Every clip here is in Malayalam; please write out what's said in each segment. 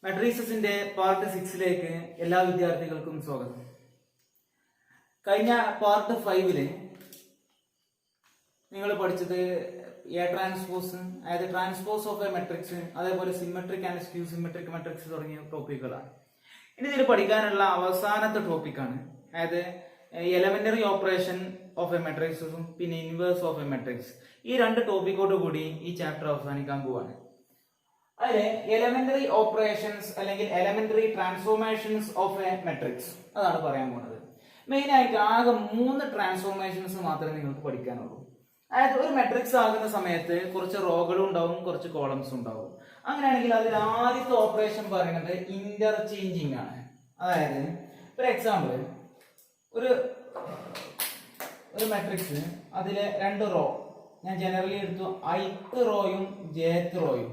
മെട്രീസസിന്റെ പാർട്ട് 6ലേക്ക് എല്ലാ വിദ്യാർത്ഥികൾക്കും സ്വാഗതം. കഴിഞ്ഞ പാർട്ട് 5 നിങ്ങൾ പഠിച്ചത് എ ട്രാൻസ്പോസ്, അതായത് ട്രാൻസ്പോസ് ഓഫ് എ മെട്രിക്സ്, അതേപോലെ symmetric and skew symmetric matrix തുടങ്ങിയ ടോപ്പിക്കുകളാണ്. ഇനി ഇതിൽ പഠിക്കാനുള്ള അവസാനത്തെ ടോപ്പിക്കാണ്, അതായത് എലമെന്ററി ഓപ്പറേഷൻ ഓഫ് എ മെട്രിക്സും പിന്നെ ഇൻവേഴ്സ് ഓഫ് എ മെട്രിക്സ്. ഈ രണ്ട് ടോപ്പിക്കോട് കൂടി ഈ ചാപ്റ്റർ അവസാനിക്കാൻ പോവാണ്. അതിലെ എലമെന്ററി ഓപ്പറേഷൻസ് അല്ലെങ്കിൽ elementary transformations of A matrix അതാണ് പറയാൻ പോകുന്നത്. മെയിൻ ആയിട്ട് ആകെ 3 ട്രാൻസ്ഫോർമേഷൻസ് മാത്രമേ നിങ്ങൾക്ക് പഠിക്കാനുള്ളൂ. അതായത് ഒരു മെട്രിക്സ് ആകുന്ന സമയത്ത് കുറച്ച് റോകളും ഉണ്ടാവും, കുറച്ച് കോളംസും ഉണ്ടാവും. അങ്ങനെയാണെങ്കിൽ അതിൽ ആദ്യത്തെ ഓപ്പറേഷൻ പറയുന്നത് ഇന്റർചേഞ്ചിങ് ആണ്. അതായത് ഫോർ എക്സാമ്പിൾ ഒരു മെട്രിക്സ് അതിലെ 2 റോ ഞാൻ ജനറലി എടുത്തു, ith റോയും jth റോയും.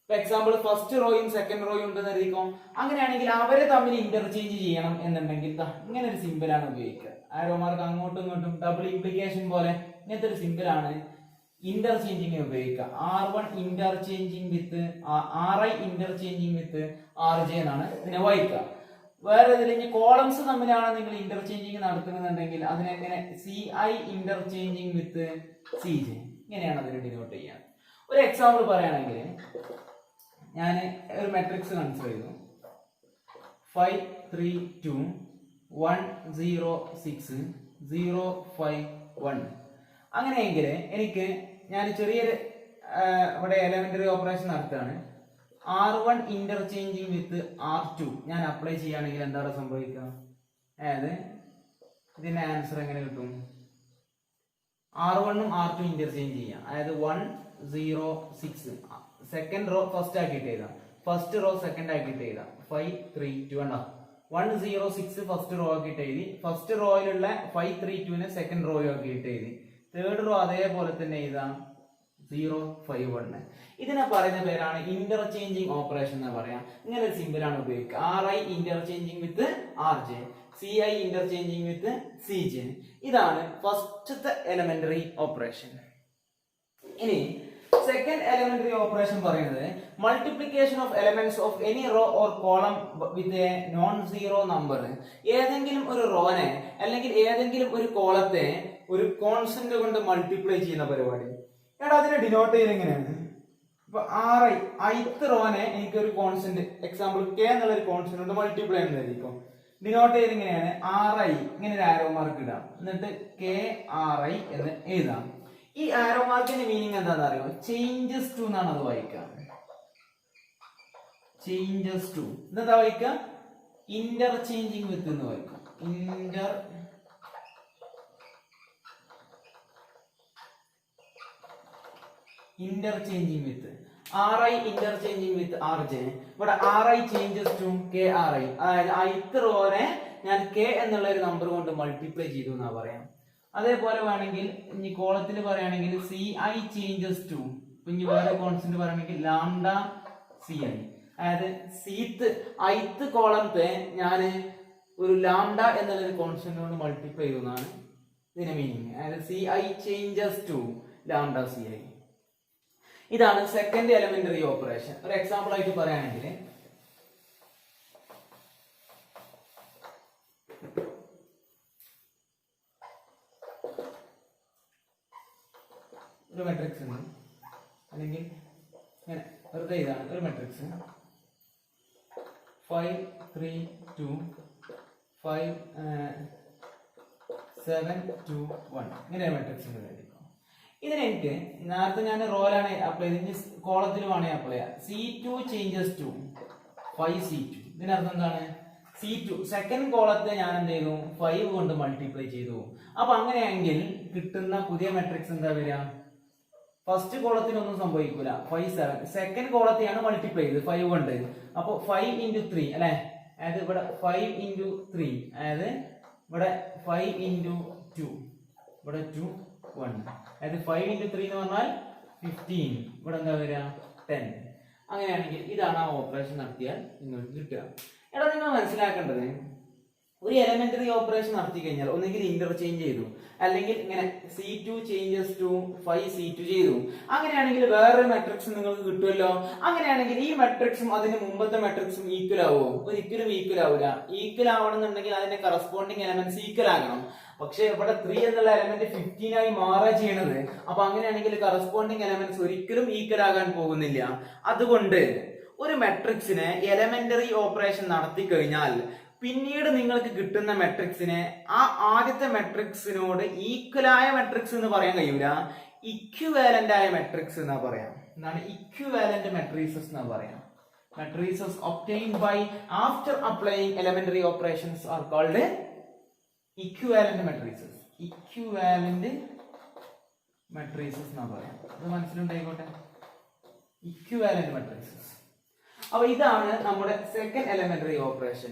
ഫോർ എക്സാമ്പിൾ ഫസ്റ്റ് റോയും സെക്കൻഡ് റോയും ഉണ്ടെന്ന് എഴുതിക്കോ. അങ്ങനെയാണെങ്കിൽ അവരെ തമ്മിൽ ഇന്റർചേഞ്ച് ചെയ്യണം എന്നുണ്ടെങ്കിൽ ഇങ്ങനെ ഒരു സിമ്പിളാണ് ഉപയോഗിക്കുക. ആരോമാർക്ക് അങ്ങോട്ടും ഇങ്ങോട്ടും ഡബിൾ ഇംപ്ലിക്കേഷൻ പോലെ ഇങ്ങനത്തെ ഒരു സിമ്പിളാണ് ഇന്റർചേഞ്ചിങ് ഉപയോഗിക്കുക. R1 interchanging with RI interchanging with RJ എന്നാണ് ഇതിനെ വായിക്കുക. വേറെ ഇതിൽ കോളംസ് തമ്മിലാണ് നിങ്ങൾ ഇന്റർചേഞ്ചിങ് നടത്തുന്നുണ്ടെങ്കിൽ അതിനെങ്ങനെ CI ഇന്റർചേഞ്ചിങ് വിത്ത് CJ, ഇങ്ങനെയാണ് അതിനെ ഡിനോട്ട് ചെയ്യുക. ഒരു എക്സാമ്പിൾ പറയുകയാണെങ്കിൽ ഞാൻ ഒരു മെട്രിക്സ് കൺസിഡർ ചെയ്തു, 5 3 2 1 0 6 0 5 1. അങ്ങനെയെങ്കിൽ എനിക്ക് ഞാൻ ചെറിയൊരു ഇവിടെ എലമെന്ററി ഓപ്പറേഷൻ നടത്തുകയാണ്. R1 ഇന്റർചേഞ്ചിങ് വിത്ത് R2 ഞാൻ അപ്ലൈ ചെയ്യുകയാണെങ്കിൽ എന്താണ് സംഭവിക്കുക? അതായത് ഇതിന്റെ ആൻസർ എങ്ങനെ കിട്ടും? R1 ഉം R2 ഇന്റർചേഞ്ച് ചെയ്യാം. അതായത് 1 0 6 സെക്കൻഡ് റോ ഫസ്റ്റ് ആക്കിയിട്ട് എഴുതാം, ഫസ്റ്റ് റോ സെക്കൻഡ് ആക്കിയിട്ട് എഴുതാം. 5 3 2 വേണ്ട 1 0 6 ഫസ്റ്റ് റോ ആക്കിയിട്ട് എഴുതി, ഫസ്റ്റ് റോയിലുള്ള 5 3 2 സെക്കൻഡ് റോ ആക്കിയിട്ട് എഴുതി, തേർഡ് റോ അതേപോലെ തന്നെ എഴുതാം 0 5 1. ഇതിനെ പറയുന്ന പേരാണ് ഇന്റർചേഞ്ചിങ് ഓപ്പറേഷൻ എന്ന് പറയാം. ഇങ്ങനെ ഒരു സിമ്പിൾ ആണ് ഉപയോഗിക്കുക. RI interchanging with RJ, CI interchanging with CJ. ഇതാണ് ഫസ്റ്റത്തെ എലമെന്ററി ഓപ്പറേഷൻ. ഇനി സെക്കൻഡ് എലമെന്ററി ഓപ്പറേഷൻ പറയുന്നത് multiplication of elements of any row or column with a non zero number. ഏതെങ്കിലും ഒരു റോനെ അല്ലെങ്കിൽ ഏതെങ്കിലും ഒരു കോളത്തെ ഒരു കോൺസ്റ്റന്റ് കൊണ്ട് മൾട്ടിപ്ലൈ ചെയ്യുന്ന പരിപാടി. എടാ അതിനെ ഡിനോട്ട് ചെയ്യുന്നത് എങ്ങനെയാണ്? ഇപ്പൊ RI ith റോനെ എനിക്ക് ഒരു കോൺസ്റ്റന്റ് എക്സാമ്പിൾ K എന്നുള്ള ഒരു കോൺസ്റ്റന്റ് കൊണ്ട് മൾട്ടിപ്ലൈ ചെയ്യുന്നതായിരിക്കും. ഡിനോട്ട് ചെയ്യുന്നത് എങ്ങനെയാണ്? RI ഇങ്ങനെ ഒരു ആരോ മാർക്ക് ഇടാം, എന്നിട്ട് KRI എന്ന് എഴുതാം. ഈ ആരോ മാർക്കിന്റെ മീനിങ് എന്താണെന്ന് അറിയോ? ചേഞ്ചസ് ടു എന്നാണ് അത് വായിക്കുക. ചേഞ്ചസ് ടു എന്താ വായിക്കുക? ഇന്റർചേഞ്ചിങ് വിത്ത് എന്ന് വായിക്കും. Interchanging with RI interchanging with RJ. ഇവിടെ RI ചേഞ്ചസ് ടു KRI, അതായത് ith റോനെ ഞാൻ K എന്നുള്ള ഒരു നമ്പർ കൊണ്ട് മൾട്ടിപ്ലൈ ചെയ്തു എന്നാ പറയാം. അതേപോലെ വേണമെങ്കിൽ ഇനി കോളത്തിൽ പറയുകയാണെങ്കിൽ CI ചേഞ്ചസ് ടു, ഇനി വേറെ കോൺസ്റ്റന്റ് പറയുകയാണെങ്കിൽ ലാംഡ CI, അതായത് ith കോളത്തെ ഞാൻ ഒരു ലാംഡ എന്നുള്ള ഒരു കോൺസ്റ്റന്റ് കൊണ്ട് മൾട്ടിപ്ലൈ ചെയ്യുന്നതാണ് ഇതിന്റെ മീനിങ്. അതായത് CI changes to lambda CI. ഇതാണ് സെക്കൻഡ് എലമെന്ററി ഓപ്പറേഷൻ. ഒരു എക്സാമ്പിൾ ആയിട്ട് പറയുകയാണെങ്കിൽ ഒരു മെട്രിക്സ് ഉണ്ട്, അല്ലെങ്കിൽ വെറുതെ ഇതാണ് ഒരു മെട്രിക്സ് 5 3 2 5 7 2 1 ഇങ്ങനെ മെട്രിക്സ് ഉണ്ട്. ഇതിന് എനിക്ക് നേരത്തെ ഞാൻ റോയിലാണ് അപ്ലൈ ചെയ്ത്, കോളത്തിലുമാണ് അപ്ലൈ ചെയ്യുക. C2 changes to 5 C2. ഇതിനർത്ഥം എന്താണ്? C2 സെക്കൻഡ് കോളത്തെ ഞാൻ എന്ത് ചെയ്തു? 5 കൊണ്ട് മൾട്ടിപ്ലൈ ചെയ്തു. അപ്പൊ അങ്ങനെയെങ്കിൽ കിട്ടുന്ന പുതിയ മെട്രിക്സ് എന്താ വരിക? ഫസ്റ്റ് കോളത്തിനൊന്നും സംഭവിക്കൂല, 5 7. സെക്കൻഡ് കോളത്തെയാണ് മൾട്ടിപ്ലൈ ചെയ്ത് 5 കൊണ്ട്. അപ്പൊ 5 into 3 അല്ലെ, അതായത് ഇവിടെ 5 into 3, അതായത് ഇവിടെ 5 into 2, ഇവിടെ 2 1, അതായത് 5 into 3 എന്ന് പറഞ്ഞാൽ 15, ഇവിടെ എന്താ വരിക 10. അങ്ങനെയാണെങ്കിൽ ഇതാണ് ആ ഓപ്പറേഷൻ നടത്തിയാൽ നിങ്ങൾക്ക് കിട്ടുക. എടാ നിങ്ങൾ മനസ്സിലാക്കേണ്ടത് ഒരു എലമെന്ററി ഓപ്പറേഷൻ നടത്തി കഴിഞ്ഞാൽ ഒന്നുകിൽ ഇന്റർചേഞ്ച് ചെയ്തു, അല്ലെങ്കിൽ ഇങ്ങനെ C2 ചേഞ്ചസ് ടു 5C2 ചെയ്തു, അങ്ങനെയാണെങ്കിൽ വേറൊരു മെട്രിക്സ് നിങ്ങൾക്ക് കിട്ടുമല്ലോ. അങ്ങനെയാണെങ്കിൽ ഈ മെട്രിക്സും അതിന് മുമ്പത്തെ മെട്രിക്സും ഈക്വൽ ആവുമോ? ഒരിക്കലും ഈക്വൽ ആവില്ല. ഈക്വൽ ആവണമെന്നുണ്ടെങ്കിൽ അതിന്റെ കറസ്പോണ്ടിങ് എലമെന്റ്സ് ഈക്വൽ ആകണം. പക്ഷെ ഇവിടെ 3 എന്നുള്ള എലമെന്റ് 15 ആയി മാറുക ചെയ്യണത്. അപ്പൊ അങ്ങനെയാണെങ്കിൽ കറസ്പോണ്ടിങ് എലമെന്റ്സ് ഒരിക്കലും ഈക്വൽ ആകാൻ പോകുന്നില്ല. അതുകൊണ്ട് ഒരു മെട്രിക്സിനെ എലമെന്ററി ഓപ്പറേഷൻ നടത്തി കഴിഞ്ഞാൽ പിന്നീട് നിങ്ങൾക്ക് കിട്ടുന്ന മെട്രിക്സിനെ ആ ആദ്യത്തെ മെട്രിക്സിനോട് ഈക്വലായ മെട്രിക്സ് എന്ന് പറയാൻ കഴിയൂല, ഇക്വിവാലന്റ് ആയ മെട്രിക്സ് എന്നാ പറയാം. എന്താണ് ഇക്വിവാലന്റ് മെട്രിസസ് എന്നാ പറയാം. Matrices obtained by after applying elementary operations are called equivalent matrices. Equivalent matrices എന്നാ പറയാം. അത് മനസ്സിലുണ്ടായിക്കോട്ടെ. Equivalent matrices. അപ്പൊ ഇതാണ് നമ്മുടെ സെക്കൻഡ് എലമെന്ററി ഓപ്പറേഷൻ.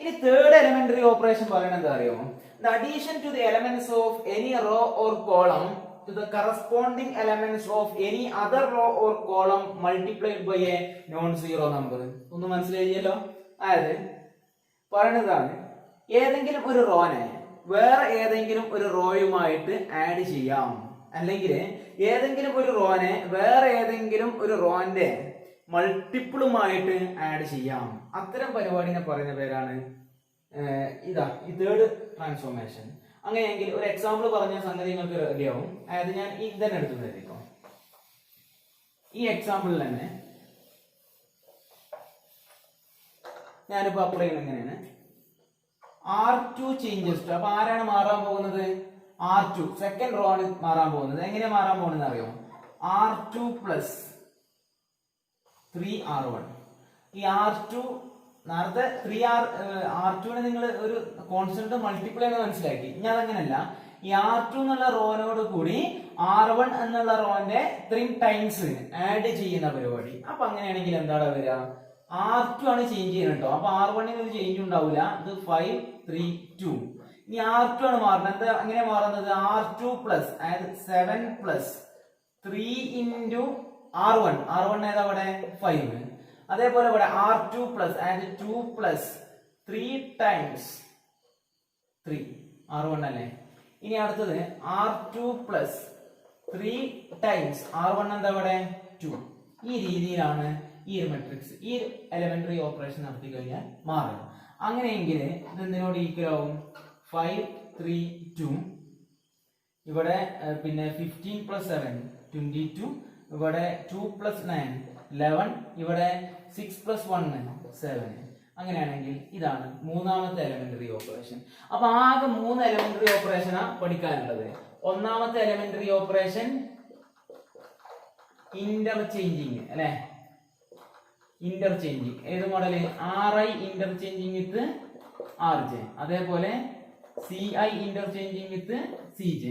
ഇനി തേർഡ് എലമെന്ററി ഓപ്പറേഷൻ പറയുന്നത് എന്താ അറിയോ? The addition to the elements of any row or column to the corresponding elements of any other row or column multiplied by a non-zero number. ഒന്ന് മനസ്സിലായില്ലോ? അതായത് പറയുന്നതാണ് ഏതെങ്കിലും ഒരു റോനെ വേറെ ഏതെങ്കിലും ഒരു റോയുമായിട്ട് ആഡ് ചെയ്യാം, അല്ലെങ്കിൽ ഏതെങ്കിലും ഒരു റോനെ വേറെ ഏതെങ്കിലും ഒരു റോന്റെ മൾട്ടിപ്പിളുമായിട്ട് ആഡ് ചെയ്യാം. അത്തരം പരിപാടിനെ പറയുന്ന പേരാണ് ഈ തേർഡ് ട്രാൻസ്ഫോർമേഷൻ. അങ്ങനെയെങ്കിൽ ഒരു എക്സാമ്പിൾ പറഞ്ഞ സംഗതി നിങ്ങൾക്ക് റെഡിയാവും. അതായത് ഞാൻ ഇത് തന്നെ എടുത്തു തരുന്നു. ഈ എക്സാമ്പിളിൽ തന്നെ ഞാനിപ്പോ അപ്ലൈ ചെയ്യുന്നത് എങ്ങനെയാണ്? R2 ചേഞ്ചസ് ടു, അപ്പൊ ആരാണ് മാറാൻ പോകുന്നത്? R2 സെക്കൻഡ് റോ ആണ് മാറാൻ പോകുന്നത്. എങ്ങനെയാ മാറാൻ പോകുന്നത് അറിയോ? R2 plus 3R1. ഈ R2 നേരത്തെ R2നെ നിങ്ങൾ ഒരു കോൺസ്റ്റന്റ് മൾട്ടിപ്പിൾ എന്ന് മനസ്സിലാക്കി. ഇനി അതങ്ങനല്ല, ഈ R2 എന്നുള്ള റോനോട് കൂടി R1 എന്നുള്ള റോന്റെ 3 ടൈംസ് ആഡ് ചെയ്യുന്ന പരിപാടി. അപ്പൊ അങ്ങനെയാണെങ്കിൽ എന്താണ് വരിക? R2 ആണ് ചേഞ്ച് ചെയ്യുന്നത് കേട്ടോ. അപ്പൊ R1ന് ഒരു ചേഞ്ച് ഉണ്ടാവില്ല. ഇത് 5 3 2. ഇനി R2 ആണ് മാറുന്നത്. എന്താ അങ്ങനെ മാറുന്നത്? R2 പ്ലസ്, അതായത് 7 പ്ലസ് 3 ഇൻറ്റു R1 ഏതാ ഇവിടെ? 5. അതേപോലെ ഇവിടെ R2 പ്ലസ്, അതായത് 2 പ്ലസ് 3 ടൈംസ് 3 R1 അല്ലേ. ഇനി അടുത്തത് R2 പ്ലസ് 3 ടൈംസ് R1 എന്താ ഇവിടെ? 2. ഈ രീതിയിലാണ് ഈ ഒരു മെട്രിക്സ് ഈ എലമെന്ററി ഓപ്പറേഷൻ നടത്തി കഴിഞ്ഞാൽ മാറും. അങ്ങനെയെങ്കിൽ ഇത് എന്തിനോട് ഈക്വൽ ആവും? 5 3 2. ഇവിടെ പിന്നെ 15 പ്ലസ് 7 22. ഇവിടെ 2 പ്ലസ് 9 11. ഇവിടെ 6 പ്ലസ് 1 7. അങ്ങനെയാണെങ്കിൽ ഇതാണ് മൂന്നാമത്തെ എലമെന്ററി ഓപ്പറേഷൻ. അപ്പൊ ആകെ 3 എലമെന്ററി ഓപ്പറേഷനാ പഠിക്കാനുള്ളത്. ഒന്നാമത്തെ എലമെന്ററി ഓപ്പറേഷൻ ഇന്റർചേഞ്ചിങ് അല്ലെ, ഇന്റർചേഞ്ചിങ്. ഏത് model? Ri interchanging with Rj. അതേപോലെ Ci ഇന്റർചേഞ്ചിങ് വിത്ത് Cj.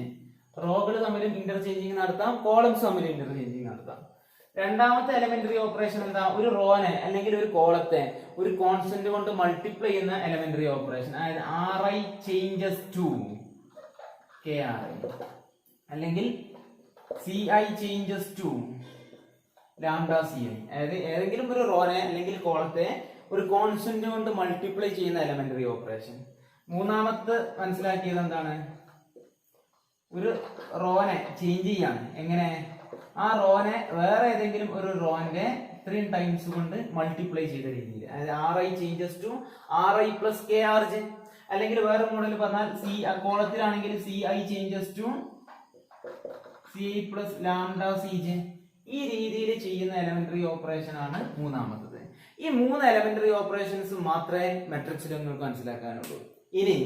റോകൾ തമ്മിലും ഇന്റർചേഞ്ചിങ് നടത്താം, കോളംസ് തമ്മിലും ഇന്റർചേഞ്ചിങ് നടത്താം. രണ്ടാമത്തെ എലമെന്ററി ഓപ്പറേഷൻ എന്താ? ഒരു റോനെ അല്ലെങ്കിൽ ഒരു കോളത്തെ ഒരു കോൺസ്റ്റന്റ് കൊണ്ട് മൾട്ടിപ്ലൈ ചെയ്യുന്ന എലമെന്ററി ഓപ്പറേഷൻ. അതായത് Ri ചേഞ്ചസ് ടു Kri, അല്ലെങ്കിൽ Ci changes to lambda Ci. അതായത് ഏതെങ്കിലും ഒരു റോനെ അല്ലെങ്കിൽ കോളത്തെ ഒരു കോൺസ്റ്റന്റ് കൊണ്ട് മൾട്ടിപ്ലൈ ചെയ്യുന്ന എലമെന്ററി ഓപ്പറേഷൻ. മൂന്നാമത്തെ മനസ്സിലാക്കിയത് എന്താണ്? ഒരു റോനെ ചേഞ്ച് ചെയ്യാണ്. എങ്ങനെ? ആ റോനെ വേറെ ഏതെങ്കിലും ഒരു റോന്റെ 3 ടൈംസ് കൊണ്ട് മൾട്ടിപ്ലൈ ചെയ്ത രീതിയിൽ. അതായത് Ri changes to Ri plus Krj. അല്ലെങ്കിൽ വേറെ മോഡൽ പറഞ്ഞാൽ കോളത്തിലാണെങ്കിൽ Ci changes to Ci plus lambda Cj. ഈ രീതിയിൽ ചെയ്യുന്ന എലമെന്ററി ഓപ്പറേഷൻ ആണ് മൂന്നാമത്തത്. ഈ 3 എലമെന്ററി ഓപ്പറേഷൻസ് മാത്രമേ മെട്രിക്സിൽ നിങ്ങൾക്ക് മനസ്സിലാക്കാനുള്ളൂ. ഇനി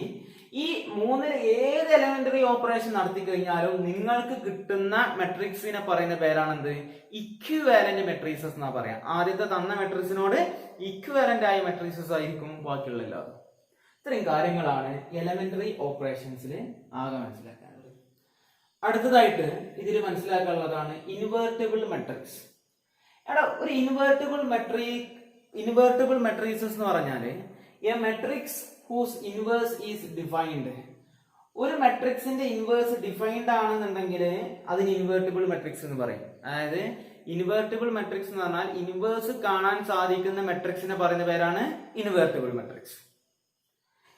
ഈ 3-ൽ ഏത് എലമെന്ററി ഓപ്പറേഷൻ നടത്തി കഴിഞ്ഞാലും നിങ്ങൾക്ക് കിട്ടുന്ന മെട്രിക്സിനെ പറയുന്ന പേരാണെന്ത്? ഇക്വിവാലന്റ് മെട്രിസസ് എന്നാ പറയാം. ആദ്യത്തെ തന്ന മെട്രിക്സിനോട് ഇക്വിവാലന്റ് ആയ മെട്രിസസ് ആയിരിക്കും ബാക്കിയുള്ള എല്ലാവരും. ഇത്രയും കാര്യങ്ങളാണ് എലമെന്ററി ഓപ്പറേഷൻസിൽ ആകെ മനസ്സിലാക്കാനുള്ളത്. അടുത്തതായിട്ട് ഇതിൽ മനസ്സിലാക്കാനുള്ളതാണ് ഇൻവേർട്ടിബിൾ മെട്രിക്സ്. എടാ, ഒരു ഇൻവേർട്ടിബിൾ മെട്രിസസ് എന്ന് പറഞ്ഞാല് A matrix whose inverse is defined. ഒരു മെട്രിക്സിന്റെ ഇൻവേഴ്സ് ഡിഫൈൻഡ് ആണെന്നുണ്ടെങ്കിൽ അതിന് ഇൻവേർട്ടിബിൾ മെട്രിക്സ് എന്ന് പറയും. അതായത് ഇൻവേർട്ടിബിൾ മെട്രിക്സ് എന്ന് പറഞ്ഞാൽ ഇൻവേഴ്സ് കാണാൻ സാധിക്കുന്ന മെട്രിക്സിനെ പറയുന്ന പേരാണ് ഇൻവേർട്ടിബിൾ മെട്രിക്സ്.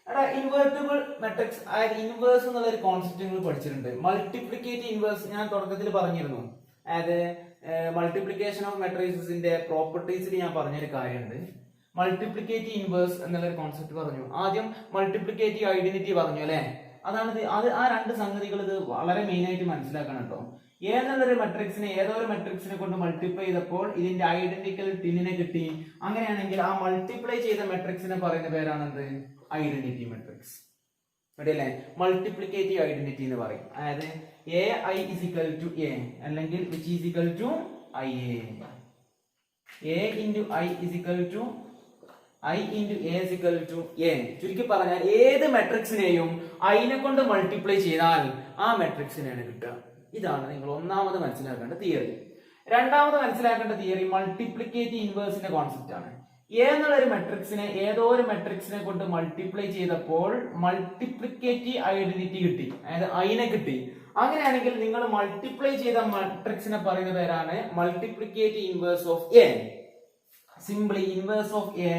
എടാ ഇൻവേർട്ടിബിൾ മെട്രിക്സ് അതായത് ഇൻവേഴ്സ് എന്നുള്ള ഒരു കോൺസെപ്റ്റ് നിങ്ങൾ പഠിച്ചിട്ടുണ്ട്. മൾട്ടിപ്ലിക്കേറ്റ് ഇൻവേഴ്സ് ഞാൻ തുടക്കത്തിൽ പറഞ്ഞിരുന്നു. അതായത് മൾട്ടിപ്ലിക്കേഷൻ ഓഫ് മെട്രിക്സിന്റെ പ്രോപ്പർട്ടീസിൽ ഞാൻ പറഞ്ഞൊരു കാര്യമുണ്ട്. മൾട്ടിപ്ലിക്കേറ്റീവ് ഇൻവേഴ്സ് എന്നുള്ളൊരു കോൺസെപ്റ്റ് പറഞ്ഞു. ആദ്യം മൾട്ടിപ്ലിക്കേറ്റീവ് ഐഡന്റിറ്റി പറഞ്ഞു അല്ലെ. അത് ആ രണ്ട് സംഗതികൾ ഇത് വളരെ മെയിൻ ആയിട്ട് മനസ്സിലാക്കണം കേട്ടോ. ഏതെന്നുള്ളൊരു മെട്രിക്സിനെ ഏതോ ഒരു മെട്രിക്സിനെ കൊണ്ട് മൾട്ടിപ്ലൈ ചെയ്തപ്പോൾ ഇതിന്റെ ഐഡന്റിക്കൽ ട്വിന്നിനെ കിട്ടി. അങ്ങനെയാണെങ്കിൽ ആ മൾട്ടിപ്ലൈ ചെയ്ത മെട്രിക്സിനെ പറയുന്ന പേരാണെന്ത്? Identity matrix. അല്ലേ? മൾട്ടിപ്ലിക്കേറ്റീവ് ഐഡന്റിറ്റി എന്ന് പറയും. അതായത് A I is equal to A അല്ലെങ്കിൽ which is equal to I A into I is equal to I into A is equal to A. ചുരുക്കി പറഞ്ഞാൽ ഏത് മെട്രിക്സിനെയും ഐനെ കൊണ്ട് മൾട്ടിപ്ലൈ ചെയ്താൽ ആ മെട്രിക്സിനെയാണ് കിട്ടുക. ഇതാണ് നിങ്ങൾ ഒന്നാമത് മനസ്സിലാക്കേണ്ട തിയറി. രണ്ടാമത് മനസ്സിലാക്കേണ്ട തിയറി മൾട്ടിപ്ലിക്കേറ്റീവ് ഇൻവേഴ്സിന്റെ കോൺസെപ്റ്റ് ആണ്. എ എന്നുള്ള ഒരു മെട്രിക്സിനെ ഏതോ ഒരു മെട്രിക്സിനെ കൊണ്ട് മൾട്ടിപ്ലൈ ചെയ്തപ്പോൾ മൾട്ടിപ്ലിക്കേറ്റീവ് ഐഡന്റിറ്റി കിട്ടി, അതായത് ഐനെ കിട്ടി. അങ്ങനെയാണെങ്കിൽ നിങ്ങൾ മൾട്ടിപ്ലൈ ചെയ്ത മെട്രിക്സിനെ പറയുന്ന പേരാണ് multiplicative inverse of A. Simply inverse of A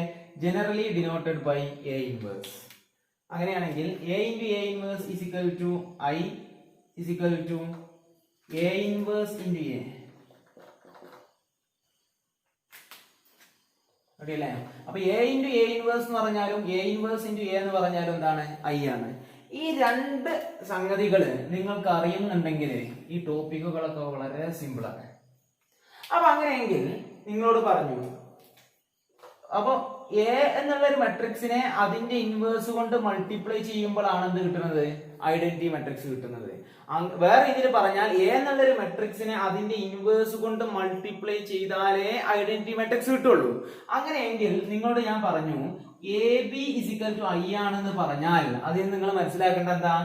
generally denoted by A inverse. അങ്ങനെയാണെങ്കിൽ A into A inverse is equal to I is equal to A inverse into A. അല്ലേ? അപ്പൊ എ ഇൻറ്റു എ ഇൻവേഴ്സ് എന്ന് പറഞ്ഞാലും എ ഇൻവേഴ്സ് ഇൻറ്റു എ എന്ന് പറഞ്ഞാലും എന്താണ്? ഐ ആണ്. ഈ രണ്ട് സംഗതികൾ നിങ്ങൾക്ക് അറിയുന്നുണ്ടെങ്കിൽ ഈ ടോപ്പിക്കുകളൊക്കെ വളരെ സിമ്പിൾ ആണ്. അപ്പൊ അങ്ങനെയെങ്കിൽ നിങ്ങളോട് പറഞ്ഞു, അപ്പൊ എ എന്നുള്ള ഒരു മെട്രിക്സിനെ അതിന്റെ ഇൻവേഴ്സ് കൊണ്ട് മൾട്ടിപ്ലൈ ചെയ്യുമ്പോഴാണ് എന്ത് കിട്ടുന്നത്? ഐഡന്റിറ്റി മെട്രിക്സ് കിട്ടുന്നത്. വേറെ രീതിയിൽ പറഞ്ഞാൽ എ എന്നുള്ള ഒരു മെട്രിക്സിനെ അതിന്റെ ഇൻവേഴ്സ് കൊണ്ട് മൾട്ടിപ്ലൈ ചെയ്താലേ ഐഡന്റിറ്റി മെട്രിക്സ് കിട്ടുള്ളൂ. അങ്ങനെയെങ്കിൽ നിങ്ങളോട് ഞാൻ പറഞ്ഞു A B is equal to I ആണെന്ന് പറഞ്ഞാൽ അതിൽ നിങ്ങൾ മനസ്സിലാക്കേണ്ട എന്താ?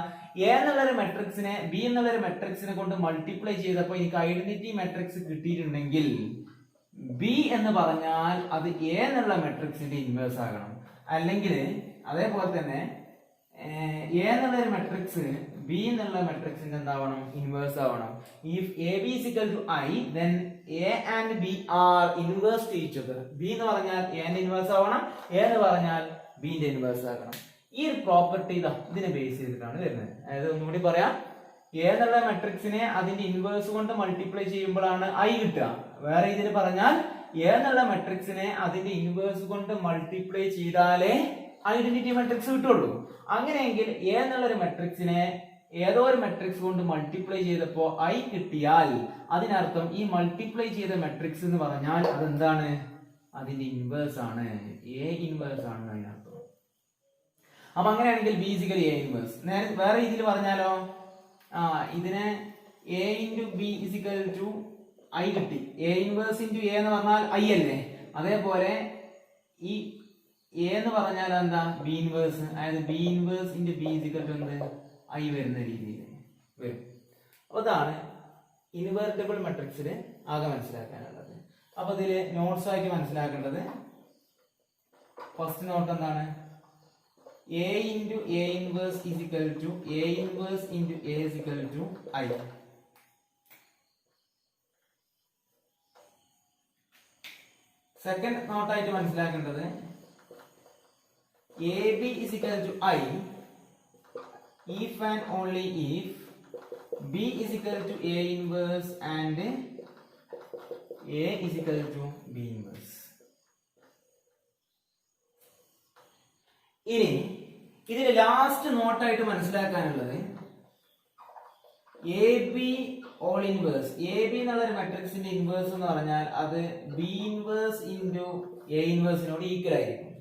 എ എന്നുള്ള ഒരു മെട്രിക്സിനെ ബി എന്നുള്ള ഒരു മെട്രിക്സിനെ കൊണ്ട് മൾട്ടിപ്ലൈ ചെയ്തപ്പോൾ എനിക്ക് ഐഡന്റിറ്റി മെട്രിക്സ് കിട്ടിയിട്ടുണ്ടെങ്കിൽ ബി എന്ന് പറഞ്ഞാൽ അത് എ എന്നുള്ള മെട്രിക്സിന്റെ ഇൻവേഴ്സ് ആകണം. അല്ലെങ്കിൽ അതേപോലെ തന്നെ എ എന്നുള്ള ഒരു മെട്രിക്സ് ബി എന്നുള്ള മെട്രിക്സിന്റെ എന്താവണം? ഇൻവേഴ്സ് ആവണം. If A B is equal to I then A and B are inverse to each other. B എന്ന് പറഞ്ഞാൽ എ ന്റെ ഇൻവേഴ്സ് ആവണം, എ എന്ന് പറഞ്ഞാൽ ബി ന്റെ ഇൻവേഴ്സ് ആകണം. ഈ ഒരു പ്രോപ്പർട്ടി ഇതിനെ ബേസ് ചെയ്തിട്ടാണ് വരുന്നത്. അതായത് ഒന്നുകൂടി പറയാം, എ എന്നുള്ള മെട്രിക്സിനെ അതിന്റെ ഇൻവേഴ്സ് കൊണ്ട് മൾട്ടിപ്ലൈ ചെയ്യുമ്പോഴാണ് ഐ കിട്ടുക. വേറെ ഇതിൽ പറഞ്ഞാൽ എ എന്നുള്ള മെട്രിക്സിനെ അതിന്റെ ഇൻവേഴ്സ് കൊണ്ട് മൾട്ടിപ്ലൈ ചെയ്താലേ ഐഡന്റിറ്റി മെട്രിക്സ് കിട്ടുള്ളൂ. അങ്ങനെയെങ്കിൽ എ എന്നുള്ള ഒരു മെട്രിക്സിനെ ഏതോ ഒരു മെട്രിക്സ് കൊണ്ട് മൾട്ടിപ്ലൈ ചെയ്തപ്പോ ഐ കിട്ടിയാൽ അതിനർത്ഥം ഈ മൾട്ടിപ്ലൈ ചെയ്ത മെട്രിക്സ് എന്ന് പറഞ്ഞാൽ അതെന്താണ്? അതിന്റെ ഇൻവേഴ്സ് ആണ്, എ ഇൻവേഴ്സ് ആണ് അതിനർത്ഥം. അപ്പൊ അങ്ങനെയാണെങ്കിൽ ബി ഇസിക്കൽ എ ഇൻവേഴ്സ്. വേറെ രീതിയിൽ പറഞ്ഞാലോ, ഇതിനെ A into B is equal to I കിട്ടി. എ ഇൻവേഴ്സ് ഇൻറ്റു എ എന്ന് പറഞ്ഞാൽ ഐ അല്ലേ? അതേപോലെ ഈ എ എന്ന് പറഞ്ഞാൽ എന്താ? B inverse. അതായത് B inverse into B is equal to എന്ത്? ഐ വരുന്ന രീതിയിൽ വരും. അപ്പൊ അതാണ് ഇൻവെർട്ടിബിൾ മെട്രിക്സിൽ ആകെ മനസ്സിലാക്കാനുള്ളത്. അപ്പൊ ഇതില് നോട്ട്സ് ആയിട്ട് മനസ്സിലാക്കേണ്ടത് ഫസ്റ്റ് നോട്ട് എന്താണ്? A into A inverse is equal to A inverse into A is equal to I. Second നോട്ടായിട്ട് മനസ്സിലാക്കേണ്ടത് A B is equal to I if and only if b is equal to a inverse and a is equal to b inverse. ഇനി ഇതിന്റെ ലാസ്റ്റ് നോട്ടായിട്ട് മനസ്സിലാക്കാനുള്ളത് A B whole inverse. A B എന്നുള്ള ഒരു മെട്രിക്സിന്റെ ഇൻവേഴ്സ് എന്ന് പറഞ്ഞാൽ അത് ബി ഇൻവേഴ്സ് ഇൻറ്റു എ ഇൻവേഴ്സിനോട് ഈക്വൽ ആയിരിക്കും.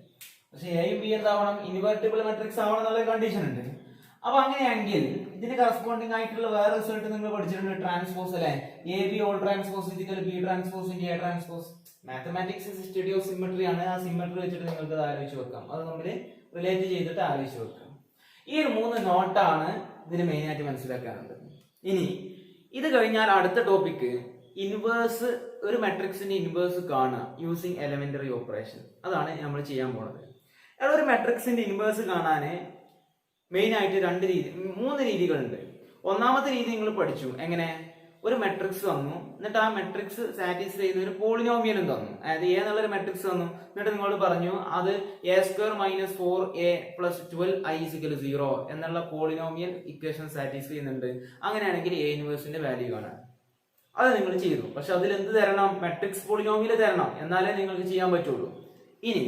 പക്ഷെ എ ബി എന്താവണം? ഇൻവെർട്ടിബിൾ മെട്രിക്സ് ആവണം എന്നുള്ള കണ്ടീഷൻ ഉണ്ട്. അപ്പൊ അങ്ങനെയാണെങ്കിൽ ഇതിന് കറസ്പോണ്ടിങ് ആയിട്ടുള്ള വേറെ റിസൾട്ട് നിങ്ങൾ പഠിച്ചിട്ടുണ്ട്, ട്രാൻസ്പോസ് അല്ലെ? A B all transpose is equal B transpose into A transpose. Mathematics study of symmetry ആണ്. ആ സിമെട്രി വെച്ചിട്ട് നിങ്ങൾക്ക് അത് ആലോചിച്ച് വെക്കാം. അത് തമ്മിൽ റിലേറ്റ് ചെയ്തിട്ട് ആലോചിച്ച് വെക്കാം. ഈ ഒരു 3 നോട്ടാണ് ഇതിന് മെയിൻ ആയിട്ട് മനസ്സിലാക്കാനുള്ളത്. ഇനി ഇത് കഴിഞ്ഞാൽ അടുത്ത ടോപ്പിക്ക് ഇൻവേഴ്സ്, ഒരു മെട്രിക്സിന്റെ ഇൻവേഴ്സ് കാണുക യൂസിങ് എലമെന്ററി ഓപ്പറേഷൻ. അതാണ് നമ്മൾ ചെയ്യാൻ പോണത്. ഒരു മെട്രിക്സിന്റെ ഇൻവേഴ്സ് കാണാന് മെയിൻ ആയിട്ട് 3 രീതികളുണ്ട്. ഒന്നാമത്തെ രീതി നിങ്ങൾ പഠിച്ചു. എങ്ങനെ? ഒരു മെട്രിക്സ് വന്നു, എന്നിട്ട് ആ മെട്രിക്സ് സാറ്റിസ്ഫൈ ചെയ്യുന്ന ഒരു പോളിനോമിയലും തന്നു. അതായത് എ എന്നുള്ളൊരു മെട്രിക്സ് തന്നു. എന്നിട്ട് നിങ്ങളോട് പറഞ്ഞു അത് a² - 4a + 12i 0 എന്നുള്ള പോളിനോമിയൽ ഇക്വേഷൻ സാറ്റിസ്ഫൈ ചെയ്യുന്നുണ്ട്. അങ്ങനെയാണെങ്കിൽ എ ഇൻവേഴ്സിന്റെ വാല്യൂ കാണാൻ. അത് നിങ്ങൾ ചെയ്തു. പക്ഷെ അതിൽ എന്ത് തരണം? മെട്രിക്സ് പോളിനോമിയൽ തരണം. എന്നാലേ നിങ്ങൾക്ക് ചെയ്യാൻ പറ്റുള്ളൂ. ഇനി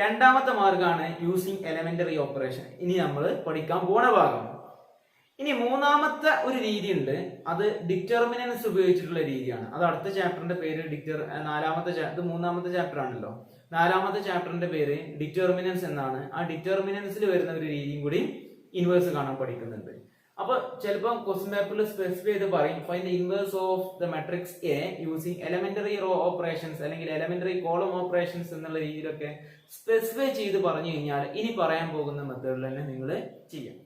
രണ്ടാമത്തെ മാർഗമാണ് യൂസിങ് എലമെന്ററി ഓപ്പറേഷൻ. ഇനി നമ്മൾ പഠിക്കാൻ പോണ ഭാഗം. ഇനി മൂന്നാമത്തെ ഒരു രീതി ഉണ്ട്, അത് ഡിറ്റർമിനൻസ് ഉപയോഗിച്ചിട്ടുള്ള രീതിയാണ്. അത് അടുത്ത ചാപ്റ്ററിന്റെ പേര് ഇത് മൂന്നാമത്തെ ചാപ്റ്റർ ആണല്ലോ. 4ാമത്തെ ചാപ്റ്ററിന്റെ പേര് ഡിറ്റർമിനൻസ് എന്നാണ്. ആ ഡിറ്റർമിനൻസിൽ വരുന്ന ഒരു രീതിയും കൂടി ഇൻവേഴ്സ് കാണാൻ പഠിക്കുന്നുണ്ട്. അപ്പൊ ചിലപ്പോൾ ക്വസ്റ്റ്യൻ പേപ്പറിൽ സ്പെസിഫൈ ചെയ്ത് പറയും find the inverse of the matrix A using elementary row operations അല്ലെങ്കിൽ എലമെന്ററി കോളം ഓപ്പറേഷൻസ് എന്നുള്ള രീതിയിലൊക്കെ സ്പെസിഫൈ ചെയ്ത് പറഞ്ഞു കഴിഞ്ഞാൽ ഇനി പറയാൻ പോകുന്ന മെത്തേഡിൽ തന്നെ നിങ്ങൾ ചെയ്യാം.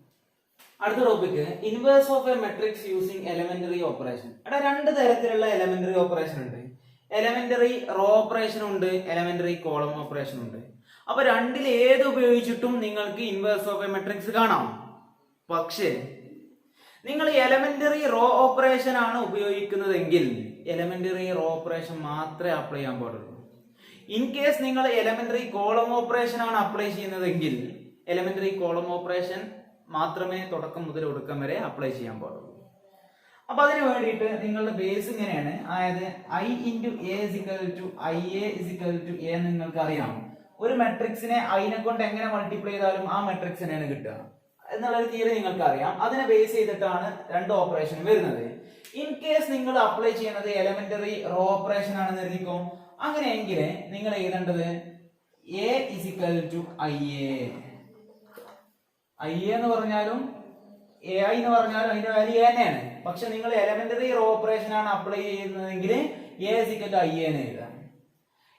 അടുത്ത topic inverse of A matrix using elementary operation. ഇവിടെ രണ്ട് തരത്തിലുള്ള എലമെന്ററി ഓപ്പറേഷൻ ഉണ്ട്. എലമെന്ററി റോ ഓപ്പറേഷൻ ഉണ്ട്, എലമെന്ററി കോളം ഓപ്പറേഷൻ ഉണ്ട്. അപ്പൊ രണ്ടിൽ ഏത് ഉപയോഗിച്ചിട്ടും നിങ്ങൾക്ക് ഇൻവേഴ്സ് ഓഫ് എ മെട്രിക്സ് കാണാം. പക്ഷേ നിങ്ങൾ എലമെന്ററി റോ ഓപ്പറേഷൻ ആണ് ഉപയോഗിക്കുന്നതെങ്കിൽ എലമെന്ററി റോ ഓപ്പറേഷൻ മാത്രമേ അപ്ലൈ ചെയ്യാൻ പാടുള്ളൂ. ഇൻ കേസ് നിങ്ങൾ എലമെന്ററി കോളം ഓപ്പറേഷൻ ആണ് അപ്ലൈ ചെയ്യുന്നതെങ്കിൽ എലമെന്ററി കോളം ഓപ്പറേഷൻ മാത്രമേ തുടക്കം മുതൽ ഒടുക്കം വരെ അപ്ലൈ ചെയ്യാൻ പാടുള്ളൂ. അപ്പൊ അതിന് വേണ്ടിയിട്ട് നിങ്ങളുടെ ബേസ് ഇങ്ങനെയാണ്. അതായത് i × a = ia a നിങ്ങൾക്ക് അറിയാം. ഒരു മെട്രിക്സിനെ ഐനെ കൊണ്ട് എങ്ങനെ മൾട്ടിപ്ലൈ ചെയ്താലും ആ മെട്രിക്സിനെയാണ് കിട്ടുക എന്നുള്ളൊരു തിയറി നിങ്ങൾക്ക് അറിയാം. അതിനെ ബേസ് ചെയ്തിട്ടാണ് രണ്ട് ഓപ്പറേഷൻ വരുന്നത്. ഇൻ കേസ് നിങ്ങൾ അപ്ലൈ ചെയ്യുന്നത് എലമെന്ററി റോ ഓപ്പറേഷൻ ആണെന്ന് എഴുതിക്കും. അങ്ങനെയെങ്കിൽ നിങ്ങൾ എഴുതേണ്ടത് a = ia. ia എന്ന് പറഞ്ഞാലും ai എന്ന് പറഞ്ഞാലും അതിന്റെ വാല്യൂ a തന്നെയാണ്. പക്ഷെ നിങ്ങൾ എലമെന്ററി റോ ഓപ്പറേഷൻ ആണ് അപ്ലൈ ചെയ്യുന്നതെങ്കിൽ a = ia എന്ന് എഴുതാം.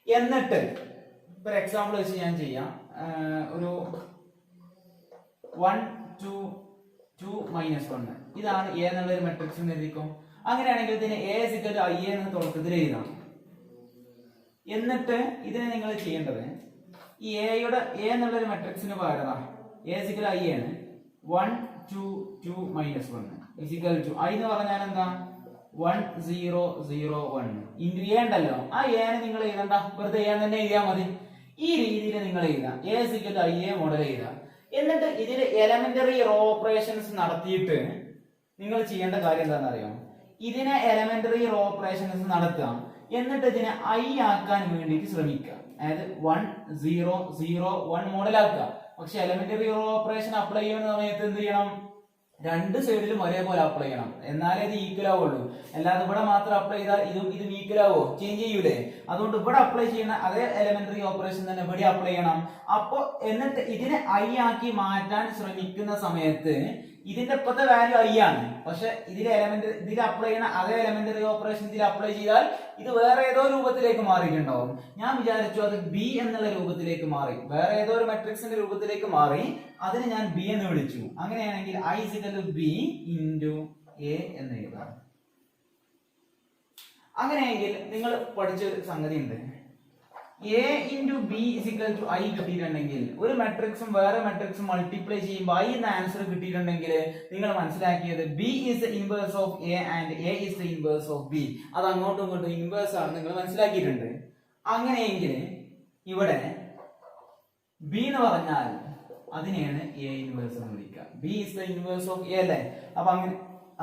എന്നിട്ട് ഒരു എക്സാമ്പിൾ വെച്ച് ഞാൻ ചെയ്യാം. ഒരു 1 2 2 - 1 ഇതാണ് a എന്നുള്ള ഒരു മെട്രിക്സ് എന്ന് എഴുതിക്കും. അങ്ങനെയാണെങ്കിൽ ഇതിന് a = ia എന്ന് തുടക്കത്തിൽ എഴുതാം. എന്നിട്ട് ഇതിനെ നിങ്ങൾ ചെയ്യേണ്ടത് ഈ a എന്നുള്ള ഒരു മെട്രിക്സിന് പകരം a = i ആണ്. 1 2 2 - 1 i എന്ന് പറഞ്ഞാൽ എന്താ? 1 0 0 1 ഇൻറ്റു a ഉണ്ടല്ലോ. ആ a നെ നിങ്ങൾ എഴുതണ്ട, വെറുതെ a തന്നെ എഴുതിയാൽ മതി. ഈ രീതിയിൽ നിങ്ങൾ എഴുതാം. a = ia മോഡൽ എഴുതാം. എന്നിട്ട് ഇതിൽ എലമെന്ററി റോ ഓപ്പറേഷൻസ് നടത്തിയിട്ട് നിങ്ങൾ ചെയ്യേണ്ട കാര്യം എന്താണെന്ന് അറിയാം? ഇതിനെ എലമെന്ററി റോ ഓപ്പറേഷൻസ് നടത്തുക. എന്നിട്ട് ഇതിനെ i ആക്കാൻ വേണ്ടിയിട്ട് ശ്രമിക്കുക. അതായത് 1 0 0 1 മോഡൽ ആക്കുക. പക്ഷെ എലമെന്ററി റോ ഓപ്പറേഷൻ അപ്ലൈ ചെയ്യുന്ന സമയത്ത് എന്ത് ചെയ്യണം? രണ്ട് സൈഡിലും ഒരേപോലെ അപ്ലൈ ചെയ്യണം. എന്നാലേ ഇത് ഈക്വൽ ആവുള്ളൂ. അല്ലാതെ ഇവിടെ മാത്രം അപ്ലൈ ചെയ്താൽ ഇതും ഈക്വൽ ആവോ? ചേഞ്ച് ചെയ്യൂലേ? അതുകൊണ്ട് ഇവിടെ അപ്ലൈ ചെയ്യുന്ന അതേ എലമെന്ററി ഓപ്പറേഷൻ തന്നെ ഇവിടെ അപ്ലൈ ചെയ്യണം. അപ്പൊ എന്നിട്ട് ഇതിനെ i ആക്കി മാറ്റാൻ ശ്രമിക്കുന്ന സമയത്ത് ഇതിന്റെ ഇപ്പോഴത്തെ വാല്യൂ i ആണ്. പക്ഷെ ഇതിൽ അപ്ലൈ ചെയ്യുന്ന അതേ എലമെന്ററി ഓപ്പറേഷൻ ഇതിൽ അപ്ലൈ ചെയ്താൽ ഇത് വേറെ ഏതോ രൂപത്തിലേക്ക് മാറിയിട്ടുണ്ടാവും. ഞാൻ വിചാരിച്ചു അത് b എന്നുള്ള രൂപത്തിലേക്ക് മാറി, വേറെ ഏതോ ഒരു മെട്രിക്സിന്റെ രൂപത്തിലേക്ക് മാറി. അതിന് ഞാൻ b എന്ന് വിളിച്ചു. അങ്ങനെയാണെങ്കിൽ i = b × a എന്ന് എഴുതാം. അങ്ങനെയെങ്കിൽ നിങ്ങൾ പഠിച്ചൊരു സംഗതി ഉണ്ട്. a × b = i കിട്ടിയിട്ടുണ്ടെങ്കിൽ ഒരു മെട്രിക്സും വേറെ മെട്രിക്സും മൾട്ടിപ്ലൈ ചെയ്യുമ്പോൾ i എന്ന ആൻസർ കിട്ടിയിട്ടുണ്ടെങ്കിൽ നിങ്ങൾ മനസ്സിലാക്കിയത് b is the inverse of a and a is the inverse of b. അത് അങ്ങോട്ടും ഇങ്ങോട്ടും ഇൻവേഴ്സ് ആണ് നിങ്ങൾ മനസ്സിലാക്കിയിട്ടുണ്ട്. അങ്ങനെയെങ്കിൽ ഇവിടെ b എന്ന് പറഞ്ഞാൽ അതിനെയാണ് a ഇൻവേഴ്സ് എന്ന് വിളിക്കുക. b is the inverse of a അല്ലേ? അപ്പൊ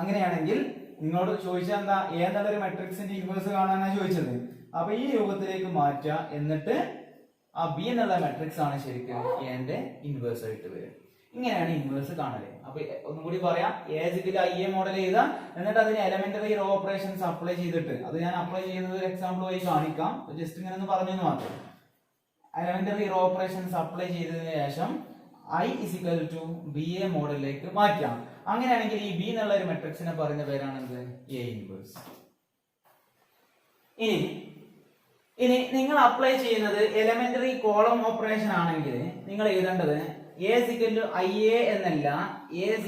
അങ്ങനെയാണെങ്കിൽ നിങ്ങളോട് ചോദിച്ചാൽ എന്താ? a എന്നുള്ളൊരു മെട്രിക്സിന്റെ ഇൻവേഴ്സ് കാണാനാണ് ചോദിച്ചത്. അപ്പൊ ഈ രൂപത്തിലേക്ക് മാറ്റുക. എന്നിട്ട് ആ ബി എന്നുള്ള മെട്രിക്സ് ആണ് ശരിക്കും എന്റെ ഇൻവേഴ്സ് ആയിട്ട് വരിക. ഇങ്ങനെയാണ് ഇൻവേഴ്സ് കാണല്. അപ്പൊ ഒന്നും കൂടി പറയാം. a = ia മോഡൽ ചെയ്താൽ എന്നിട്ട് അതിന് എലമെന്ററി റോ ഓപ്പറേഷൻസ് അപ്ലൈ ചെയ്തിട്ട് അത് ഞാൻ അപ്ലൈ ചെയ്യുന്നത് ഒരു എക്സാമ്പിൾ വഴി കാണിക്കാം. ജസ്റ്റ് ഇങ്ങനെ ഒന്ന് പറഞ്ഞെന്ന് മാത്രം. എലമെന്ററി റോ ഓപ്പറേഷൻസ് അപ്ലൈ ചെയ്തതിനു ശേഷം i = ba മോഡലിലേക്ക് മാറ്റാം. അങ്ങനെയാണെങ്കിൽ ഈ b എന്നുള്ള ഒരു മെട്രിക്സിനെ പറയുന്ന പേരാണ് എന്ത്? a inverse. ഇനി നിങ്ങൾ അപ്ലൈ ചെയ്യുന്നത് എലമെന്ററി കോളം ഓപ്പറേഷൻ ആണെങ്കിൽ നിങ്ങൾ എഴുതേണ്ടത് a = ia എന്നല്ല, a =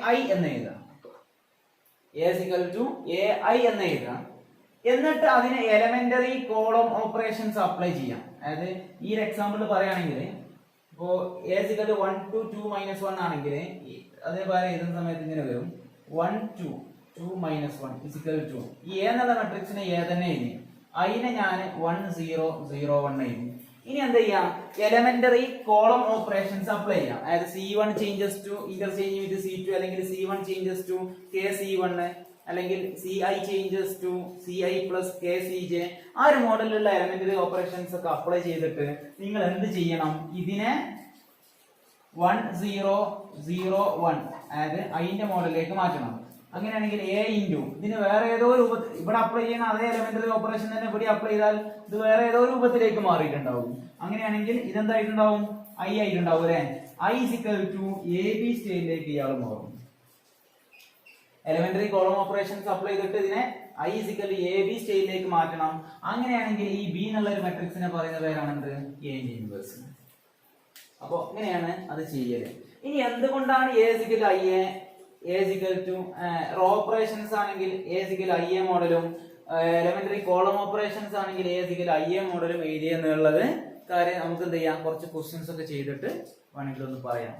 ai എന്ന് എഴുതാം. a = ai എന്ന് എഴുതാം. എന്നിട്ട് അതിന് എലമെന്ററി കോളം ഓപ്പറേഷൻസ് അപ്ലൈ ചെയ്യാം. അതായത് ഈ ഒരു എക്സാമ്പിൾ പറയുകയാണെങ്കിൽ ഇപ്പോ a = 1 2 2 - 1 ആണെങ്കിൽ അതേപോലെ എഴുതുന്ന സമയത്ത് ഇങ്ങനെ വരും 1 2 2 മൈനസ് 1 ഇസിക്കൽ ടു ഈ എ എന്നുള്ള മെട്രിക്സിനെ എ തന്നെ എഴുതി, അതിനെ ഞാൻ 1 0 0 1 എഴുതി. ഇനി എന്ത് ചെയ്യാം, എലമെന്ററി കോളം ഓപ്പറേഷൻസ് അപ്ലൈ ചെയ്യാം. അതായത് C1 changes to interchange with C2, അല്ലെങ്കിൽ C1 ചേഞ്ചസ് ടു KC1, അല്ലെങ്കിൽ CI changes to CI plus KCJ. ആ ഒരു മോഡലിലുള്ള എലമെന്ററി ഓപ്പറേഷൻസ് ഒക്കെ അപ്ലൈ ചെയ്തിട്ട് നിങ്ങൾ എന്ത് ചെയ്യണം, ഇതിനെ 1 0 0 1 അതായത് ഐന്റെ മോഡലിലേക്ക് മാറ്റണം. അങ്ങനെയാണെങ്കിൽ A ഇൻറ്റു ഇതിന് വേറെ ഏതോ രൂപത്തിൽ ഇവിടെ അപ്ലൈ ചെയ്യുന്ന അതേ എലമെന്ററി ഓപ്പറേഷൻ തന്നെ ഇവിടെ അപ്ലൈ ചെയ്താൽ ഇത് വേറെ ഏതോ രൂപത്തിലേക്ക് മാറിയിട്ടുണ്ടാവും. അങ്ങനെയാണെങ്കിൽ ഇതെന്തായിട്ടുണ്ടാവും, I ആയിട്ടുണ്ടാവും അല്ലെ. I ഇസിക്കൽ ടു AB സ്റ്റേറ്റിലേക്ക് ഇയാൾ മാറും. എലമെന്ററി കോളം ഓപ്പറേഷൻസ് അപ്ലൈ ചെയ്തിട്ട് ഇതിനെ I ഇസിക്കൽ AB സ്റ്റേറ്റിലേക്ക് മാറ്റണം. അങ്ങനെയാണെങ്കിൽ ഈ B എന്നുള്ള ഒരു മെട്രിക്സിനെ പറയുന്ന പേരാണെന്ത്, A ന്റെ ഇൻവേഴ്സ്. അപ്പൊ ഇങ്ങനെയാണ് അത് ചെയ്യല്. ഇനി എന്തുകൊണ്ടാണ് A is equal IA, A is equal to row operations ആണെങ്കിൽ A ഇസിക്കൽ IA മോഡലും എലമെന്ററി കോളം ഓപ്പറേഷൻസ് ആണെങ്കിൽ A ഇസിക്കൽ IA മോഡലും എഴുതിയെന്നുള്ളത് കാര്യം നമുക്ക് എന്ത് ചെയ്യാം, കുറച്ച് ക്വസ്റ്റ്യൻസ് ഒക്കെ ചെയ്തിട്ട് വേണമെങ്കിൽ ഒന്ന് പറയാം.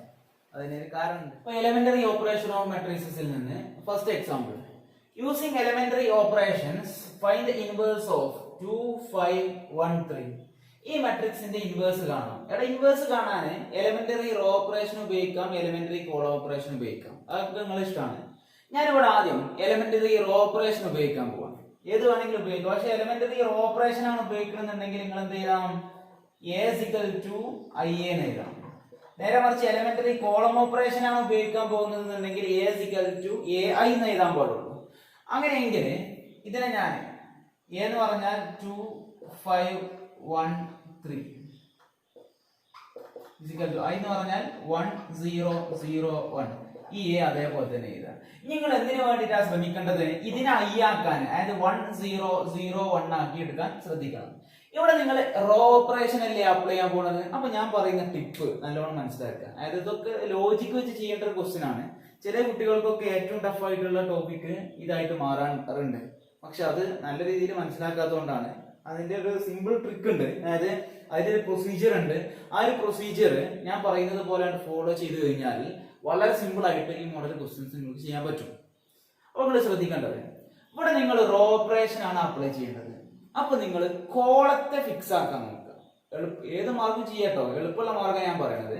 അതിനൊരു കാരണം. ഇപ്പൊ എലമെന്ററി ഓപ്പറേഷൻ ഓഫ് മെട്രിക്സിൽ നിന്ന് first example, using elementary operations find the inverse of 2 5 1 3. ഈ മെട്രിക്സിന്റെ ഇൻവേഴ്സ് കാണാം. എടാ ഇൻവേഴ്സ് കാണാൻ എലമെന്ററി റോ ഓപ്പറേഷൻ ഉപയോഗിക്കാം, എലമെന്ററി കോളം ഓപ്പറേഷൻ ഉപയോഗിക്കാം, അതൊക്കെ നിങ്ങളുടെ ഇഷ്ടമാണ്. ഞാനിവിടെ ആദ്യം എലമെന്ററി റോ ഓപ്പറേഷൻ ഉപയോഗിക്കാൻ പോവാം. ഏത് വേണമെങ്കിലും ഉപയോഗിക്കാം, പക്ഷെ എലമെന്ററി റോ ഓപ്പറേഷൻ ആണ് ഉപയോഗിക്കണമെന്നുണ്ടെങ്കിൽ നിങ്ങൾ എന്ത് ചെയ്യണം, A ഇസിക്കൽ ടു IA എന്ന് എഴുതാം. നേരെ മറിച്ച് എലമെന്ററി കോളം ഓപ്പറേഷൻ ആണ് ഉപയോഗിക്കാൻ പോകുന്നതെന്നുണ്ടെങ്കിൽ A ഇസിക്കൽ ടു AI എന്ന് എഴുതാൻ പാടുള്ളൂ. അങ്ങനെയെങ്കിൽ ഇതിനെ ഞാൻ A എന്ന് പറഞ്ഞാൽ 2 5 1 3 ഇസിക്കൽ ടു I എന്ന് പറഞ്ഞാൽ 1 0 0 1. ഈ A അതേപോലെ തന്നെ എഴുതാം. നിങ്ങൾ എന്തിനു വേണ്ടിയിട്ടാണ് ശ്രമിക്കേണ്ടത്, ഇതിനെ I ആക്കാൻ, അതായത് 1 0 0 1 ആക്കി എടുക്കാൻ ശ്രദ്ധിക്കണം. ഇവിടെ നിങ്ങൾ റോ ഓപ്പറേഷൻ അല്ലേ അപ്ലൈ ചെയ്യാൻ പോണത്. അപ്പൊ ഞാൻ പറയുന്ന ടിപ്പ് നല്ലോണം മനസ്സിലാക്കുക. അതായത് ഇതൊക്കെ ലോജിക്ക് വെച്ച് ചെയ്യേണ്ട ഒരു ക്വസ്റ്റ്യൻ ആണ്. ചില കുട്ടികൾക്കൊക്കെ ഏറ്റവും ടഫ് ആയിട്ടുള്ള ടോപ്പിക് ഇതായിട്ട് മാറാറുണ്ട്. പക്ഷെ അത് നല്ല രീതിയിൽ മനസ്സിലാക്കാത്തതുകൊണ്ടാണ്. അതിന്റെ ഒരു സിമ്പിൾ ട്രിക്ക് ഉണ്ട്, അതായത് അതിന്റെ ഒരു പ്രൊസീജിയർ ഉണ്ട്. ആ ഒരു പ്രൊസീജിയർ ഞാൻ പറയുന്നത് പോലെ ഫോളോ ചെയ്ത് കഴിഞ്ഞാൽ വളരെ സിമ്പിൾ ആയിട്ട് ഈ മോഡൽ ക്വസ്റ്റ്യൻസ് നിങ്ങൾക്ക് ചെയ്യാൻ പറ്റും. അപ്പൊ നിങ്ങൾ ശ്രദ്ധിക്കേണ്ടത്, ഇവിടെ നിങ്ങൾ റോ ഓപ്പറേഷൻ ആണ് അപ്ലൈ ചെയ്യേണ്ടത്. അപ്പൊ നിങ്ങൾ കോളത്തെ ഫിക്സ് ആക്കാൻ നോക്കുക. ഏത് മാർഗം ചെയ്യാട്ടോ, എളുപ്പമുള്ള മാർഗം ഞാൻ പറയുന്നത്.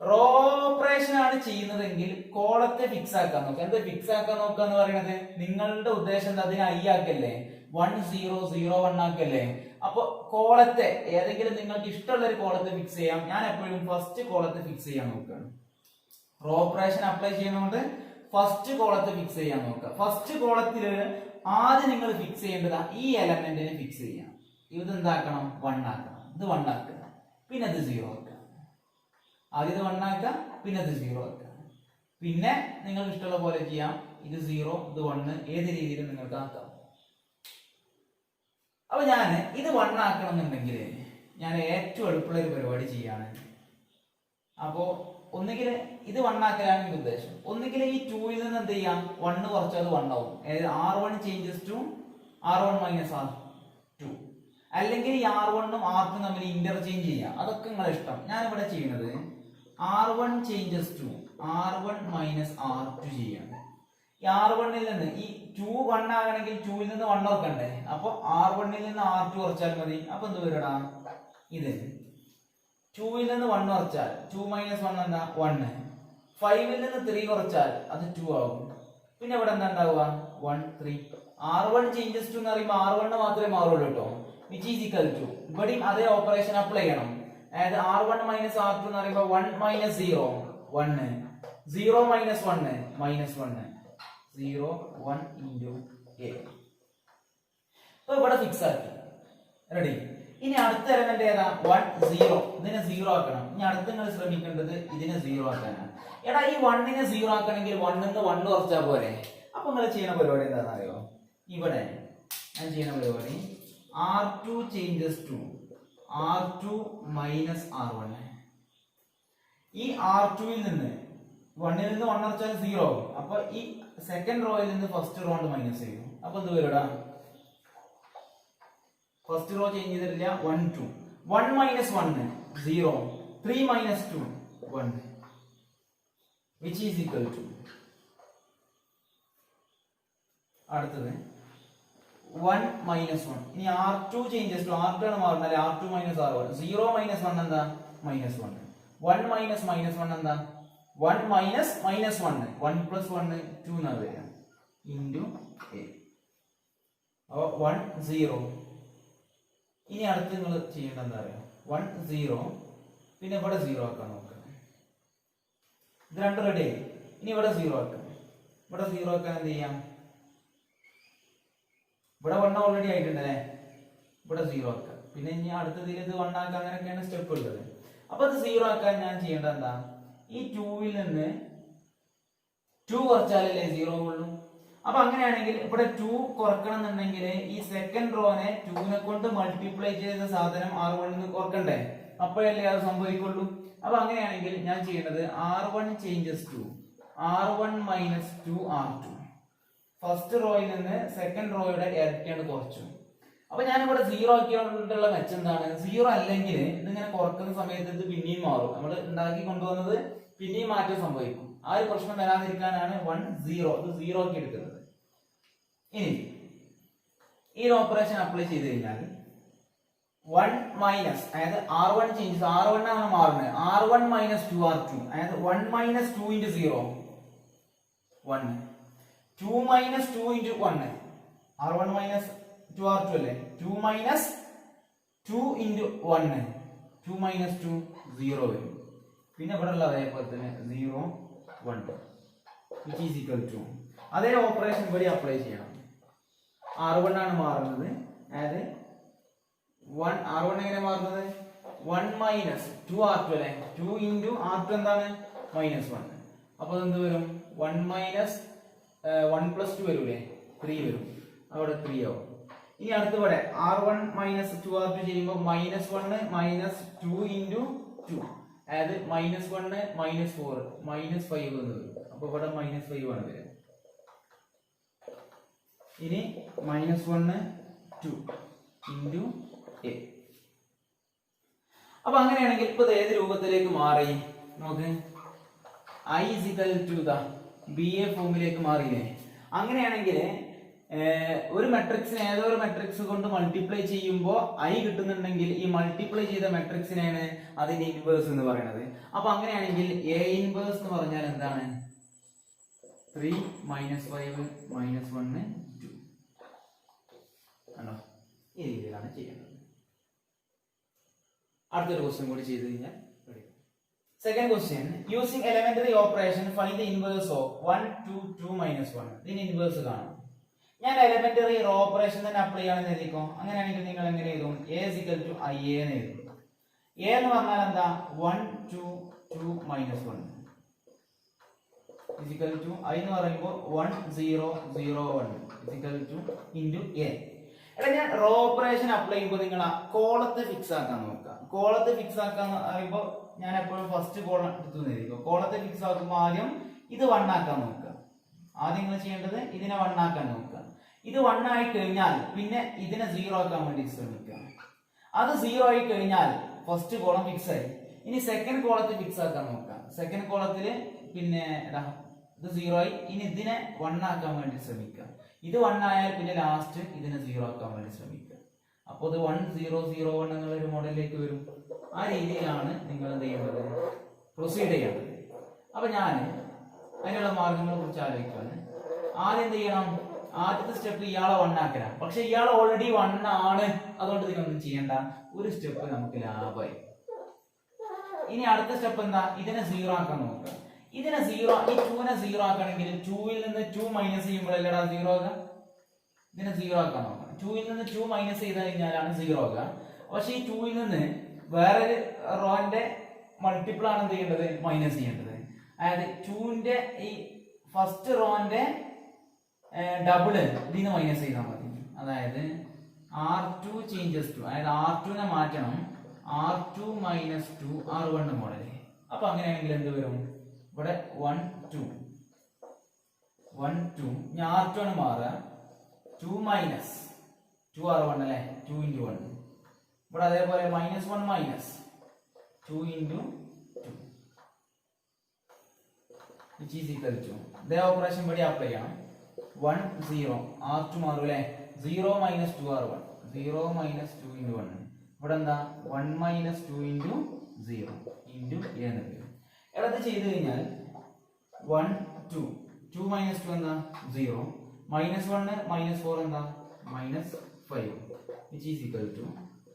റോ ഓപ്പറേഷൻ ആണ് ചെയ്യുന്നതെങ്കിൽ കോളത്തെ ഫിക്സ് ആക്കാൻ നോക്കുക. എന്താ ഫിക്സ് ആക്കാൻ നോക്കുക എന്ന് പറയുന്നത്, നിങ്ങളുടെ ഉദ്ദേശം എന്താ, അതിന് I ആക്കല്ലേ, 1 0 0 1 ആക്കല്ലേ. അപ്പൊ കോളത്തെ ഏതെങ്കിലും നിങ്ങൾക്ക് ഇഷ്ടമുള്ള ഒരു കോളത്തെ ഫിക്സ് ചെയ്യാം. ഞാൻ എപ്പോഴും ഫസ്റ്റ് കോളത്തെ ഫിക്സ് ചെയ്യാൻ നോക്കുകയാണ്. റോ ഓപ്പറേഷൻ അപ്ലൈ ചെയ്യുന്നതുകൊണ്ട് ഫസ്റ്റ് കോളത്തെ ഫിക്സ് ചെയ്യാൻ നോക്കുക. ഫസ്റ്റ് കോളത്തിൽ ആദ്യം നിങ്ങൾ ഫിക്സ് ചെയ്യേണ്ടത് ഈ എലമെന്റിനെ ഫിക്സ് ചെയ്യാം. ഇത് എന്താക്കണം, 1 ആക്കണം. ഇത് 1 ആക്കുക, പിന്നെ ഇത് 0 ആക്കുക. ആദ്യം ഇത് 1 ആക്കുക, പിന്നെ ഇത് 0 ആക്കുക. പിന്നെ നിങ്ങൾക്ക് ഇഷ്ടമുള്ള പോലെ ചെയ്യാം. ഇത് 0 ഇത് 1 ഏത് രീതിയിലും നിങ്ങൾക്ക് ആക്കാം. അപ്പൊ ഞാൻ ഇത് 1 ആക്കണം എന്നുണ്ടെങ്കിൽ ഞാൻ ഏറ്റവും എളുപ്പമുള്ള ഒരു പരിപാടി ചെയ്യാണ്. അപ്പോ ഒന്നുകിൽ ഇത് 1 ആക്കലാണ് എന്റെ ഉദ്ദേശം. ഒന്നുകിൽ ഈ 2ൽ നിന്ന് എന്ത് ചെയ്യാം, 1 കുറച്ചാൽ അത് 1 ആവും. അതായത് R1 changes to R1 minus R2, അല്ലെങ്കിൽ ഈ R1 ഉം R2 തമ്മിൽ ഇന്റർചേഞ്ച് ചെയ്യാം. അതൊക്കെ നിങ്ങളുടെ ഇഷ്ടം. ഞാൻ ഇവിടെ ചെയ്യുന്നത് R1 changes to R1 minus R2 ചെയ്യാണ്. ഈ R1ൽ നിന്ന് ഈ 2 1 ആകണമെങ്കിൽ 2ൽ നിന്ന് 1 ഓർക്കണ്ടേ. അപ്പൊ R1ൽ നിന്ന് R2 കുറച്ചാൽ മതി. അപ്പൊ എന്ത് വരടാ, ഇത് 2ൽ നിന്ന് 1 കുറച്ചാൽ 2 മൈനസ് 1 എന്താ 1. 5ൽ നിന്ന് 3 കുറച്ചാൽ അത് 2 ആകും. പിന്നെ ഇവിടെ എന്താ ഉണ്ടാവുക, 1 3. R1 ചേഞ്ചസ് ടു എന്ന് പറയുമ്പോൾ R1 മാത്രമേ മാറുള്ളൂ കേട്ടോ. വിച്ച് ഈസ് ഈക്വൽ ടു ഇവിടെയും അതേ ഓപ്പറേഷൻ അപ്ലൈ ചെയ്യണം. അതായത് R1 മൈനസ് R2 എന്ന് പറയുമ്പോൾ 1 minus 0 1, 0 minus 1 minus 1, 0 1 into A. അപ്പൊ ഇവിടെ ഫിക്സ് ആക്കി. റെഡി. ഇനി അടുത്ത എലമെന്റ് ഏതാ, 1 0. ഇതിനെ 0 ആക്കണം. ഇനി അടുത്ത് നിങ്ങൾ ശ്രമിക്കേണ്ടത് ഇതിനെ 0 ആക്കാനാണ്. എടാ ഈ 1നെ 0 ആക്കണമെങ്കിൽ 1 നിന്ന് 1 കുറച്ചാൽ പോരെ. അപ്പൊ നിങ്ങൾ ചെയ്യുന്ന പരിപാടി എന്താണെന്ന് അറിയോ, ഇവിടെ ഞാൻ ചെയ്യുന്ന പരിപാടി R2 changes to R2 minus R1. ഈ R2ൽ നിന്ന് 1ൽ നിന്ന് 1 കുറച്ചാൽ 0 ആകും. അപ്പൊ ഈ സെക്കൻഡ് റോയിൽ നിന്ന് ഫസ്റ്റ് റോ കൊണ്ട് മൈനസ് ചെയ്യും. അപ്പൊ എന്ത് വരൂടാ, ഫസ്റ്റ് റോ ചേഞ്ച് ചെയ്തിട്ടില്ല, 1 2. 1 minus 1 0, 3 minus 2 1, which is equal to അടുത്തത് 1 മൈനസ് 1. ഇനി R2 ചേഞ്ചസ് ടു R2 ആണ് മാറുന്നത്. R2 minus R1. 0 മൈനസ് 1 എന്താ? മൈനസ് 1. 1 മൈനസ് മൈനസ് 1 എന്താ? 1 മൈനസ് മൈനസ് 1. 1 പ്ലസ് 1 2 എന്നാ വരിക ഇൻറ്റു എ. അപ്പോൾ 1 0. ഇനി അടുത്ത് നിങ്ങൾ ചെയ്യേണ്ട എന്താ പറയുക? 1 0 പിന്നെ ഇവിടെ 0 ആക്കാൻ നോക്കുക. ഇത് രണ്ടും റെഡി ആയി. ഇനി ഇവിടെ 0 ആക്കാം. ഇവിടെ 0 ആക്കാൻ എന്ത് ചെയ്യാം? ഇവിടെ 1 ഓൾറെഡി ആയിട്ടുണ്ട് അല്ലേ? ഇവിടെ 0 ആക്കാം. പിന്നെ ഇനി അടുത്തതിൽ ഇത് 1 ആക്കാം. അങ്ങനെയൊക്കെയാണ് സ്റ്റെപ്പ് ഉള്ളത്. അപ്പൊ ഇത് 0 ആക്കാൻ ഞാൻ ചെയ്യേണ്ടത് എന്താ? ഈ 2-ൽ നിന്ന് 2 കുറച്ചാലല്ലേ 0 ഉള്ളൂ. അപ്പൊ അങ്ങനെയാണെങ്കിൽ ഇവിടെ 2 കുറക്കണം എന്നുണ്ടെങ്കിൽ ഈ സെക്കൻഡ് റോനെ 2നെ കൊണ്ട് മൾട്ടിപ്ലൈ ചെയ്ത സാധനം R1 നിന്ന് കുറക്കണ്ടേ? അപ്പോഴല്ലേ അത് സംഭവിക്കുള്ളൂ. അപ്പൊ അങ്ങനെയാണെങ്കിൽ ഞാൻ ചെയ്യേണ്ടത് R1 changes to R1 minus 2 R2. First റോയിൽ നിന്ന് സെക്കൻഡ് റോയുടെ ഇരട്ടിയാണ് കുറച്ചു. അപ്പൊ ഞാനിവിടെ 0 ആക്കിയുള്ള മെച്ചം എന്താണ്? 0 അല്ലെങ്കിൽ ഇതിങ്ങനെ കുറക്കുന്ന സമയത്ത് ഇത് പിന്നെയും മാറും. നമ്മൾ ഉണ്ടാക്കി കൊണ്ടുവന്നത് പിന്നെയും മാറ്റം സംഭവിക്കും. ആ ഒരു പ്രശ്നം വരാതിരിക്കാനാണ് 1 0 ഇത് 0 ആക്കി എടുക്കുന്നത്. ഇനി ഈ ഓപ്പറേഷൻ അപ്ലൈ ചെയ്ത് കഴിഞ്ഞാൽ 1 മൈനസ്, അതായത് R1 ചേഞ്ചസ്, R1 ആണ് മാറുന്നത്. R1 മൈനസ് 2 R2, അതായത് 1 minus 2 into 0 1, 2 minus 2 into 1 R1 minus 2 R2 അല്ലേ? 2 മൈനസ് 2 ഇൻറ്റു 1 2 മൈനസ് 2 0 വരും. പിന്നെ ഇവിടെ ഉള്ള അതേപോലെ തന്നെ 0 1 which is equal to അതേ ഓപ്പറേഷൻ ഇവിടെ അപ്ലൈ ചെയ്യണം. R1 ആണ് മാറുന്നത്, അതായത് R1 എങ്ങനെ മാറുന്നത്? 1 മൈനസ് 2 R2 അല്ലേ? 2 ഇൻറ്റു R2 എന്താണ്? മൈനസ് 1. അപ്പൊ എന്ത് വരും? 1 മൈനസ് 1 പ്ലസ് 2 വരൂലേ? 3 വരും. അവിടെ 3 ആവും. ഇനി അടുത്ത് ഇവിടെ R1 മൈനസ് 2 R2 ചെയ്യുമ്പോൾ മൈനസ് 1 മൈനസ് 2 ഇൻറ്റു 2, അതായത് മൈനസ് 1 മൈനസ് 4 മൈനസ് 5 എന്ന് വരും. അപ്പൊ ഇവിടെ മൈനസ് 5 ആണ് വരിക. ഇനി മൈനസ് 1 2 ഇൻറ്റു എ. അപ്പൊ അങ്ങനെയാണെങ്കിൽ ഇപ്പൊ ഏത് രൂപത്തിലേക്ക് മാറി നോക്ക്? I is equal to the BA ഫോമിലേക്ക് മാറിയില്ലേ? അങ്ങനെയാണെങ്കിൽ ഒരു മെട്രിക്സിനെ ഏതോ ഒരു മെട്രിക്സ് കൊണ്ട് മൾട്ടിപ്ലൈ ചെയ്യുമ്പോൾ I കിട്ടുന്നുണ്ടെങ്കിൽ ഈ മൾട്ടിപ്ലൈ ചെയ്ത മെട്രിക്സിനെയാണ് അതിന്റെ ഇൻവേഴ്സ് എന്ന് പറയുന്നത്. അപ്പൊ അങ്ങനെയാണെങ്കിൽ A ഇൻവേഴ്സ് എന്ന് പറഞ്ഞാൽ എന്താണ്? 3 മൈനസ് 5 മൈനസ് 1 2 ആണോ? ഈ രീതിയിലാണ് ചെയ്യേണ്ടത്. അടുത്തൊരു ക്വസ്റ്റ്യൻ കൂടി ചെയ്ത് കഴിഞ്ഞാൽ second question, using elementary operation find the inverse of 1 2 2 minus 1. ഇതിന്റെ ഇൻവേഴ്സ് കാണാം. ഞാൻ എലിമെന്ററി ഓപ്പറേഷൻ തന്നെ അപ്ലൈ ചെയ്യാണെന്ന് എഴുതിക്കോ. അങ്ങനെയാണെങ്കിൽ നിങ്ങൾ എങ്ങനെ എഴുതും? A is equal to IA എന്ന് എഴുതും. A എന്ന് പറഞ്ഞാൽ എന്താ? 1 2 2 minus 1 is equal to I എന്ന് പറയുമ്പോൾ 1 0 0 1 is equal to into A. എടാ ഞാൻ റോ ഓപ്പറേഷൻ അപ്ലൈ ചെയ്യുമ്പോൾ നിങ്ങൾ കോളത്തെ ഫിക്സ് ആക്കാൻ നോക്കുക. കോളത്തെ ഫിക്സ് ആക്കാൻ പറയുമ്പോൾ ഞാൻ എപ്പോഴും ഫസ്റ്റ് കോളം എടുത്തു എഴുതിക്കോ. കോളത്തെ ഫിക്സ് ആക്കുമ്പോൾ ആദ്യം ഇത് 1 ആക്കാൻ നോക്കുക. ആദ്യം നിങ്ങൾ ചെയ്യേണ്ടത് ഇതിനെ 1 ആക്കാൻ നോക്കുക. ഇത് 1 ആയി കഴിഞ്ഞാൽ പിന്നെ ഇതിനെ 0 ആക്കാൻ വേണ്ടി ശ്രമിക്കുക. അത് 0 ആയി കഴിഞ്ഞാൽ ഫസ്റ്റ് കോളം ഫിക്സ് ആയി. ഇനി സെക്കൻഡ് കോളത്തിൽ ഫിക്സ് ആക്കാൻ നോക്കുക. സെക്കൻഡ് കോളത്തിൽ പിന്നെ ഇത് 0 ആയി. ഇനി ഇതിനെ 1 ആക്കാൻ വേണ്ടി ശ്രമിക്കുക. ഇത് 1 ആയാൽ പിന്നെ ലാസ്റ്റ് ഇതിനെ 0 ആക്കാൻ വേണ്ടി ശ്രമിക്കുക. അപ്പോൾ ഇത് 1 0 0 1 എന്നുള്ള ഒരു മോഡലിലേക്ക് വരും. ആ രീതിയിലാണ് നിങ്ങൾ എന്ത് ചെയ്യേണ്ടത്? പ്രൊസീഡ് ചെയ്യേണ്ടത്. അപ്പൊ ഞാൻ അതിനുള്ള മാർഗങ്ങളെ കുറിച്ച് ആലോചിക്കുകയാണ്. ആദ്യം എന്ത് ചെയ്യണം? ആദ്യത്തെ സ്റ്റെപ്പ് ഇയാളെ 1 ആക്കണം. പക്ഷെ ഇയാൾ ഓൾറെഡി 1 ആണ്, അതുകൊണ്ട് ഇതിനൊന്നും ചെയ്യണ്ട. ഒരു സ്റ്റെപ്പ് നമുക്ക് ലാഭമായി. ഇനി അടുത്ത സ്റ്റെപ്പ് എന്താ? ഇതിനെ 0 ആക്കാൻ നോക്കുക. ഇതിനെ 0 ഈ 2നെ 0 ആക്കണമെങ്കിൽ 2ൽ നിന്ന് 2 മൈനസ് ചെയ്യുമ്പോഴല്ലേടാ 0 ആക്കുക. ഇതിനെ 0 ആക്കാൻ നോക്കണം. 2ൽ നിന്ന് 2 മൈനസ് ചെയ്ത് കഴിഞ്ഞാലാണ് 0 ആക്കുക. പക്ഷെ ഈ 2ൽ നിന്ന് വേറൊരു റോന്റെ മൾട്ടിപ്പിൾ ആണ് എന്ത് ചെയ്യേണ്ടത്? മൈനസ് ചെയ്യേണ്ടത്. അതായത് 2ന്റെ ഈ ഫസ്റ്റ് റോന്റെ ഡബിള് ഇതിന് മൈനസ് ചെയ്താൽ മതി. അതായത് R2 ചേഞ്ചസ് 2, അതായത് R2നെ മാറ്റണം. R2 minus 2 R1 model. അപ്പൊ അങ്ങനെയാണെങ്കിൽ എന്ത് വരും? ഇവിടെ 1 2 1 2 ഞാൻ R2 ആണ് മാറുക. 2 മൈനസ് 2 R1 അല്ലെ? 2 ഇൻറ്റു 1. ഇവിടെ അതേപോലെ minus 1 minus 2 into 2 which is equal to ഇതേ ഓപ്പറേഷൻ ഇവിടെ അപ്ലൈ ചെയ്യണം. 1 0 R2 മാറും അല്ലേ 0 മൈനസ് 2 R1 0 മൈനസ് 2 ഇൻറ്റു 1 ഇവിടെ എന്താ 1 മൈനസ് 2 ഇൻറ്റു 0 ഇൻറ്റു എ എന്ന് വരും. ഇത് ചെയ്ത് കഴിഞ്ഞാൽ 1 2 2 മൈനസ് 2 എന്താ 0 മൈനസ് 1 മൈനസ് 4 എന്താ minus 5 which is equal to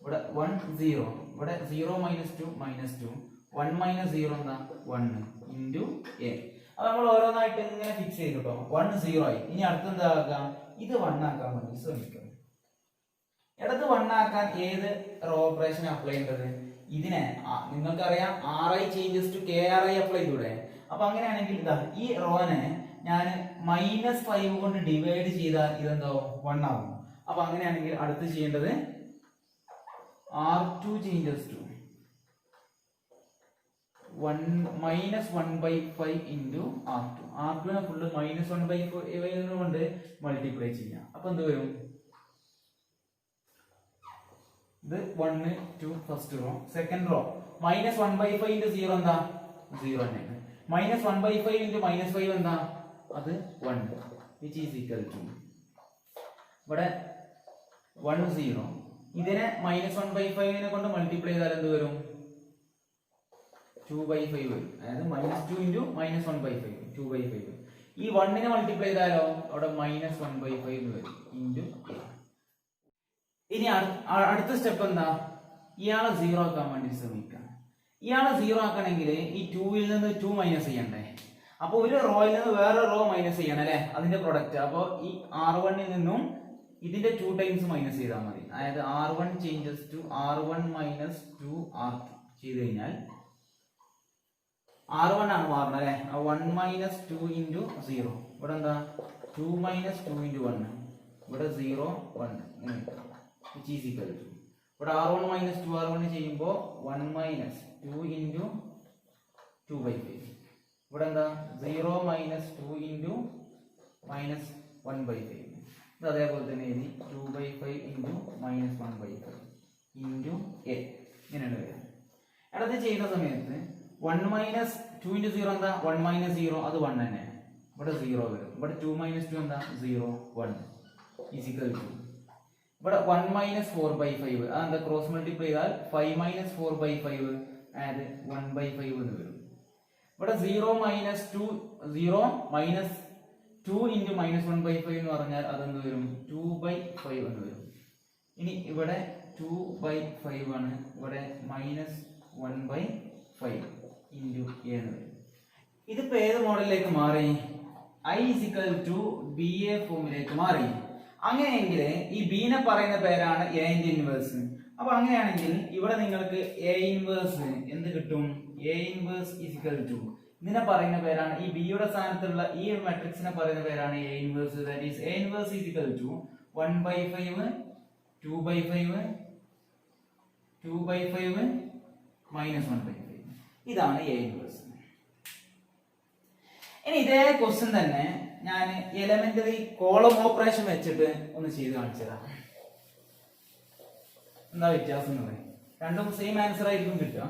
ഇവിടെ 1 0 ഇവിടെ 0 മൈനസ് 2 മൈനസ് 2 1 മൈനസ് 0 എന്താ 1 ഇൻറ്റു എ. അപ്പൊ നമ്മൾ ഓരോന്നായിട്ട് ഇങ്ങനെ ഫിക്സ് ചെയ്തു കേട്ടോ 1 0 ആയി. ഇനി അടുത്ത് എന്താ ആക്കാം ഇത് 1 ആക്കാൻ വേണ്ടി ശ്രമിക്കാം. ഇടത് 1 ആക്കാൻ ഏത് റോ ഓപ്പറേഷൻ അപ്ലൈ ചെയ്യേണ്ടത് ഇതിനെ നിങ്ങൾക്കറിയാം RI changes to KRI apply ചെയ്തൂടെ. അപ്പൊ അങ്ങനെയാണെങ്കിൽ ഇതാ ഈ റോനെ ഞാൻ -5 കൊണ്ട് ഡിവൈഡ് ചെയ്താൽ ഇതെന്താവും 1 ആവും. അപ്പൊ അങ്ങനെയാണെങ്കിൽ അടുത്ത് ചെയ്യേണ്ടത് R2 changes to -1/5 into R2. R2നെ ഫുള്ള് -1/5 കൊണ്ട് മൾട്ടിപ്ലൈ ചെയ്യാം. അപ്പൊ എന്ത് വരും ഇത് 1 2 first row second row -1/5 into 0 എന്താ 0 തന്നെയാണ്. -1/5 ഇൻറ്റു -5 എന്താ അത് 1 വിച്ച് ഈസ് ഈക്വൽ ടു ഇവിടെ 1 0 ഇതിനെ -1/5 കൊണ്ട് മൾട്ടിപ്ലൈ ചെയ്താൽ എന്ത് വരും 2/5 വരും. അതായത് -2 ഇൻറ്റു -1/5 2/5. ഈ 1നെ മൾട്ടിപ്ലൈ ചെയ്താലോ അവിടെ -1/5 എന്ന് വരും ഇൻറ്റു എ. ഇനി അടുത്ത സ്റ്റെപ്പ് എന്താ ഇയാളെ 0 ആക്കാൻ വേണ്ടി ശ്രമിക്കാം. ഇയാളെ 0 ആക്കണമെങ്കിൽ ഈ 2ൽ നിന്ന് 2 മൈനസ് ചെയ്യണ്ടേ. അപ്പൊ ഒരു റോയിൽ നിന്ന് വേറെ റോ മൈനസ് ചെയ്യണം അല്ലെ അതിന്റെ പ്രൊഡക്റ്റ്. അപ്പൊ ഈ R1ൽ നിന്നും ഇതിന്റെ 2 ടൈംസ് മൈനസ് ചെയ്താൽ മതി. അതായത് R1 changes to R1 minus 2 R2 ചെയ്ത് കഴിഞ്ഞാൽ R1 ആണ് മാറുന്നത് അല്ലെ 1 മൈനസ് 2 ഇൻറ്റു 0 ഇവിടെ എന്താ 2 മൈനസ് 2 ഇൻറ്റു 1 ഇവിടെ 0 1 which is equal to ഇവിടെ R1 മൈനസ് 2 R1 ചെയ്യുമ്പോൾ 1 മൈനസ് 2 ഇൻറ്റു 2/5 ഇവിടെ എന്താ 0 മൈനസ് 2 ഇൻറ്റു മൈനസ് 1/5 ഇത് അതേപോലെ തന്നെ എഴുതി 2/5 ഇൻറ്റു മൈനസ് 1/5 ഇൻറ്റു എ ഇങ്ങനെയാണ് വരിക. അടുത്ത് ചെയ്യുന്ന സമയത്ത് 1 മൈനസ് 2 ഇൻറ്റു 0 എന്താ 1 മൈനസ് 0 അത് 1 തന്നെ ഇവിടെ 0 വരും. ഇവിടെ 2 മൈനസ് 2 എന്താ 0 1 ഈസ് ഈക്വൽ ടു ഇവിടെ 1 മൈനസ് 4/5 അതെന്താ ക്രോസ് മൾട്ടിപ്ലൈ ചെയ്താൽ 5 മൈനസ് 4/5 അതായത് 1/5 എന്ന് വരും. ഇവിടെ 0 മൈനസ് 2 0 മൈനസ് 2 ഇൻറ്റു മൈനസ് 1/5 എന്ന് പറഞ്ഞാൽ അതെന്ത് വരും 2/5 എന്ന് വരും. ഇനി ഇവിടെ 2/5 ആണ് ഇവിടെ മൈനസ് 1/5 ഇൻറ്റു എ എന്ന് വരും. ഇതിപ്പോ ഏത് മോഡലിലേക്ക് മാറി I is equal to BA ഫോമിലേക്ക് മാറി. അങ്ങനെയെങ്കിൽ ഈ ബിനെ പറയുന്ന പേരാണ് എ ന്റെ ഇൻവേഴ്സ്. അപ്പൊ അങ്ങനെയാണെങ്കിൽ ഇവിടെ നിങ്ങൾക്ക് എ ഇൻവേഴ്സ് എന്ത് കിട്ടും A inverse is equal to ഇതിനെ പറയുന്ന പേരാണ് ഈ ബിയുടെ സ്ഥാനത്തുള്ള ഈ മാട്രിക്സിനെ പറയുന്ന പേരാണ് A inverse. That is A inverse is equal to 1/5 2/5 2/5 minus 1/5 ഇതാണ് എ ഇൻവേഴ്സ്. ഇനി ഇതേ ക്വസ്റ്റ്യൻ തന്നെ ഞാൻ എലമെന്ററി കോളം ഓപ്പറേഷൻ വെച്ചിട്ട് ഒന്ന് ചെയ്ത് കാണിച്ചതാണ്. എന്താ വ്യത്യാസം എന്ന് പറയും രണ്ടും സെയിം ആൻസർ ആയിരിക്കും കിട്ടുക.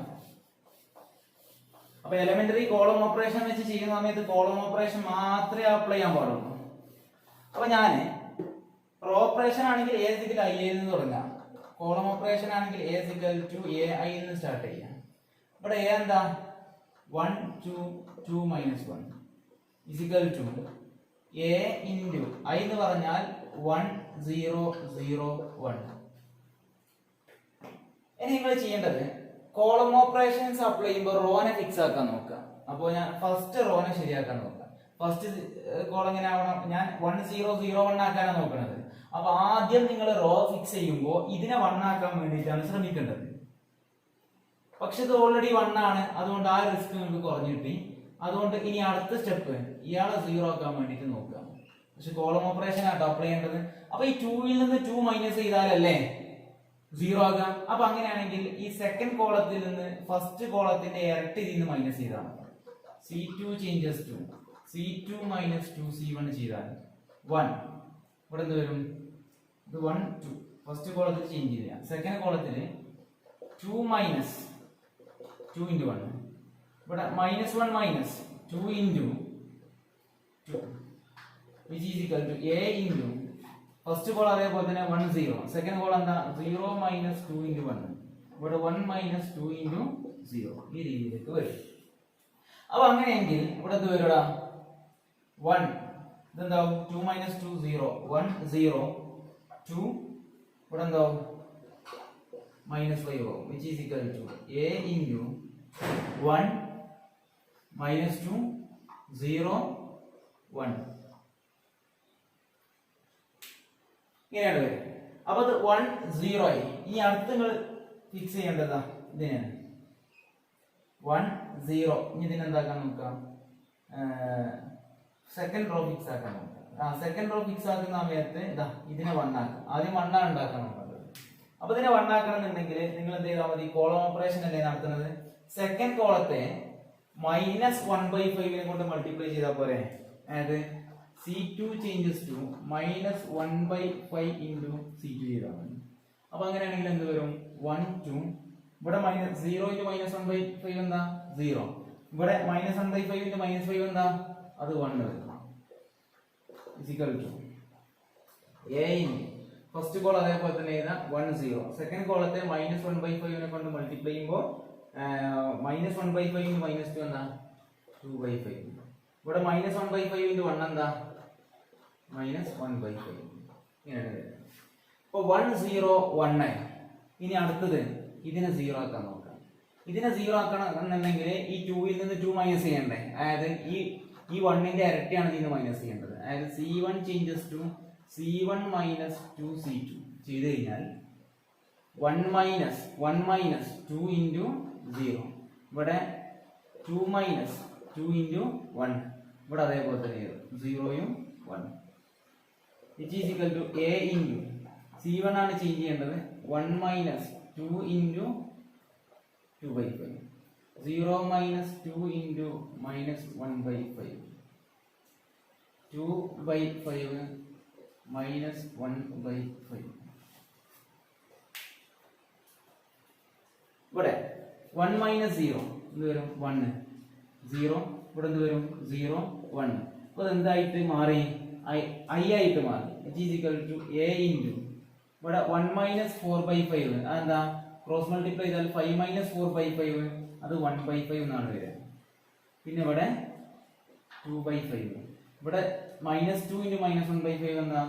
അപ്പൊ എലമെന്ററി കോളം ഓപ്പറേഷൻ വെച്ച് ചെയ്യുന്ന സമയത്ത് കോളം ഓപ്പറേഷൻ മാത്രമേ അപ്ലൈ ചെയ്യാൻ പാടുള്ളൂ. അപ്പൊ ഞാൻ റോ ഓപ്പറേഷൻ ആണെങ്കിൽ എ സിക്കൽ ഐ എന്ന് തുടങ്ങാം. കോളം ഓപ്പറേഷൻ ആണെങ്കിൽ A is equal to A I എന്ന് സ്റ്റാർട്ട് ചെയ്യാം. ഇവിടെ എ എന്താ 1 2 2 minus 1 is equal to A into I എന്ന് പറഞ്ഞാൽ 1 0 0 1. ഇനി നിങ്ങൾ ചെയ്യേണ്ടത് കോളം ഓപ്പറേഷൻസ് അപ്ലൈ ചെയ്യുമ്പോൾ റോനെ ഫിക്സ് ആക്കാൻ നോക്കുക. അപ്പോൾ ഞാൻ ഫസ്റ്റ് റോനെ ശരിയാക്കാൻ നോക്കാം. ഫസ്റ്റ് കോളം എങ്ങനെ ആവണം ഞാൻ 1 0 0 1 ആക്കാനാണ് നോക്കുന്നത്. അപ്പൊ ആദ്യം നിങ്ങൾ റോ ഫിക്സ് ചെയ്യുമ്പോൾ ഇതിനെ 1 ആക്കാൻ വേണ്ടിയിട്ടാണ് ശ്രമിക്കേണ്ടത്. പക്ഷെ ഇത് ഓൾറെഡി 1 ആണ്, അതുകൊണ്ട് ആ റിസ്ക് നിങ്ങൾക്ക് കുറഞ്ഞു കിട്ടി. അതുകൊണ്ട് ഇനി അടുത്ത സ്റ്റെപ്പ് ഇയാളെ 0 ആക്കാൻ വേണ്ടിയിട്ട് നോക്കുക. പക്ഷെ കോളം ഓപ്പറേഷൻ ആട്ടോ അപ്ലൈ ചെയ്യേണ്ടത്. അപ്പൊ ഈ 2ൽ നിന്ന് 2 മൈനസ് ചെയ്താലല്ലേ 0 ആകാം. അപ്പൊ അങ്ങനെയാണെങ്കിൽ ഈ സെക്കൻഡ് കോളത്തിൽ നിന്ന് ഫസ്റ്റ് കോളത്തിന്റെ ഇരട്ടി ഇതിൽ നിന്ന് മൈനസ് ചെയ്താൽ C2 changes to C2 minus 2C1 ചെയ്താൽ 1 ഇവിടെ എന്ത് വരും ഇത് 1 2 ഫസ്റ്റ് കോളത്തിൽ ചേഞ്ച് ചെയ്യാം. സെക്കൻഡ് കോളത്തിൽ 2 മൈനസ് 2 ഇൻറ്റു 1 ഇവിടെ -1 minus 2 into 2 which is equal to a into first col അതേപോലെ തന്നെ 1 0, സെക്കൻഡ് കോൾ എന്താ 0 മൈനസ് 2 ഇൻറ്റു 1, ഇവിടെ 1 മൈനസ് 2 ഇൻറ്റു 0 ഈ രീതിയിലേക്ക് വരും. അപ്പൊ അങ്ങനെയെങ്കിൽ ഇവിടെ എന്ത് വരൂടാ 1 ഇതെന്താവും 2 മൈനസ് 2 0 1 0 2 ഇവിടെ എന്താവും മൈനസ് 5 ആവും, which is equal to a into 1 minus 2 0 1 ഇങ്ങനെയാണ് വരും. അപ്പൊ അത് 1 0 ആയി. ഈ അടുത്ത് നിങ്ങൾ ഫിക്സ് ചെയ്യേണ്ടതാ ഇതിനാണ് 1 0. ഇനി ഇതിനെന്താക്കാൻ നോക്കാം, സെക്കൻഡ് റോ ഫിക്സ് ആക്കാൻ നോക്കാം. സെക്കൻഡ് റോ ഫിക്സ് ആക്കുന്ന സമയത്ത് ഇതാ ഇതിനെ 1 ആക്കാം. ആദ്യം 1 ആണ് ഉണ്ടാക്കാൻ നോക്കുന്നത്. അപ്പൊ ഇതിനെ 1 ആക്കണം എന്നുണ്ടെങ്കിൽ നിങ്ങൾ എന്ത് ചെയ്താൽ മതി, കോളം ഓപ്പറേഷൻ അല്ലേ നടത്തുന്നത്, സെക്കൻഡ് കോളത്തെ മൈനസ് 1/5 കൊണ്ട് മൾട്ടിപ്ലൈ ചെയ്താൽ പോരെ. അതായത് C2 changes to minus 1/5 into C2 ചെയ്താൽ മതി. അപ്പൊ അങ്ങനെയാണെങ്കിൽ എന്ത് വരും 1 2 ഇവിടെ മൈനസ് 0 into മൈനസ് 1/5 എന്താ 0, ഇവിടെ മൈനസ് 1/5 into മൈനസ് 5 എന്താ അത് 1 വരും. Is equal to a into first col അതേപോലെ തന്നെ എഴുതാം 1 0, സെക്കൻഡ് കോളത്തെ മൈനസ് 1/5 കൊണ്ട് മൾട്ടിപ്ലൈ ചെയ്യുമ്പോൾ മൈനസ് 1/5 into മൈനസ് 2 എന്താ 2/5, ഇവിടെ മൈനസ് 1/5 into 1 എന്താ മൈനസ് 1/5 ഇങ്ങനെയാണ് വരുന്നത്. അപ്പൊ 1 0 1 ആയി. ഇനി അടുത്തത് ഇതിനെ 0 ആക്കാൻ നോക്കാം. ഇതിനെ 0 ആക്കണം എന്നുണ്ടെങ്കിൽ ഈ 2ൽ നിന്ന് 2 മൈനസ് ചെയ്യണ്ടേ, അതായത് ഈ 1ന്റെ ഇരട്ടിയാണ് ഇതിന് മൈനസ് ചെയ്യേണ്ടത്. അതായത് C1 changes to C1 minus 2 C2 ചെയ്ത് കഴിഞ്ഞാൽ 1 മൈനസ് 2 ഇൻറ്റു 0, ഇവിടെ 2 മൈനസ് 2 ഇൻറ്റു 1, ഇവിടെ അതേപോലെ തന്നെ 0യും 1, which is equal to a into C1 ആണ് ചേഞ്ച് ചെയ്യേണ്ടത് 1 minus 2 into 2/5, 0 minus 2 into minus 1/5, 2/5 minus 1/5, ഇവിടെ 1 മൈനസ് 0 എന്ത് വരും 1 0, ഇവിടെ എന്ത് വരും 0 1. അപ്പൊ എന്തായിട്ട് മാറി I ആയിട്ട് മാറി, which is equal to a into ഇവിടെ 1 മൈനസ് 4/5 അതെന്താ ക്രോസ് മൾട്ടിപ്ലൈ ചെയ്താൽ 5 മൈനസ് 4/5 അത് 1/5 എന്നാണ് വരിക. പിന്നെ ഇവിടെ 2/5, ഇവിടെ മൈനസ് 2 ഇൻറ്റു മൈനസ് 1/5 എന്താ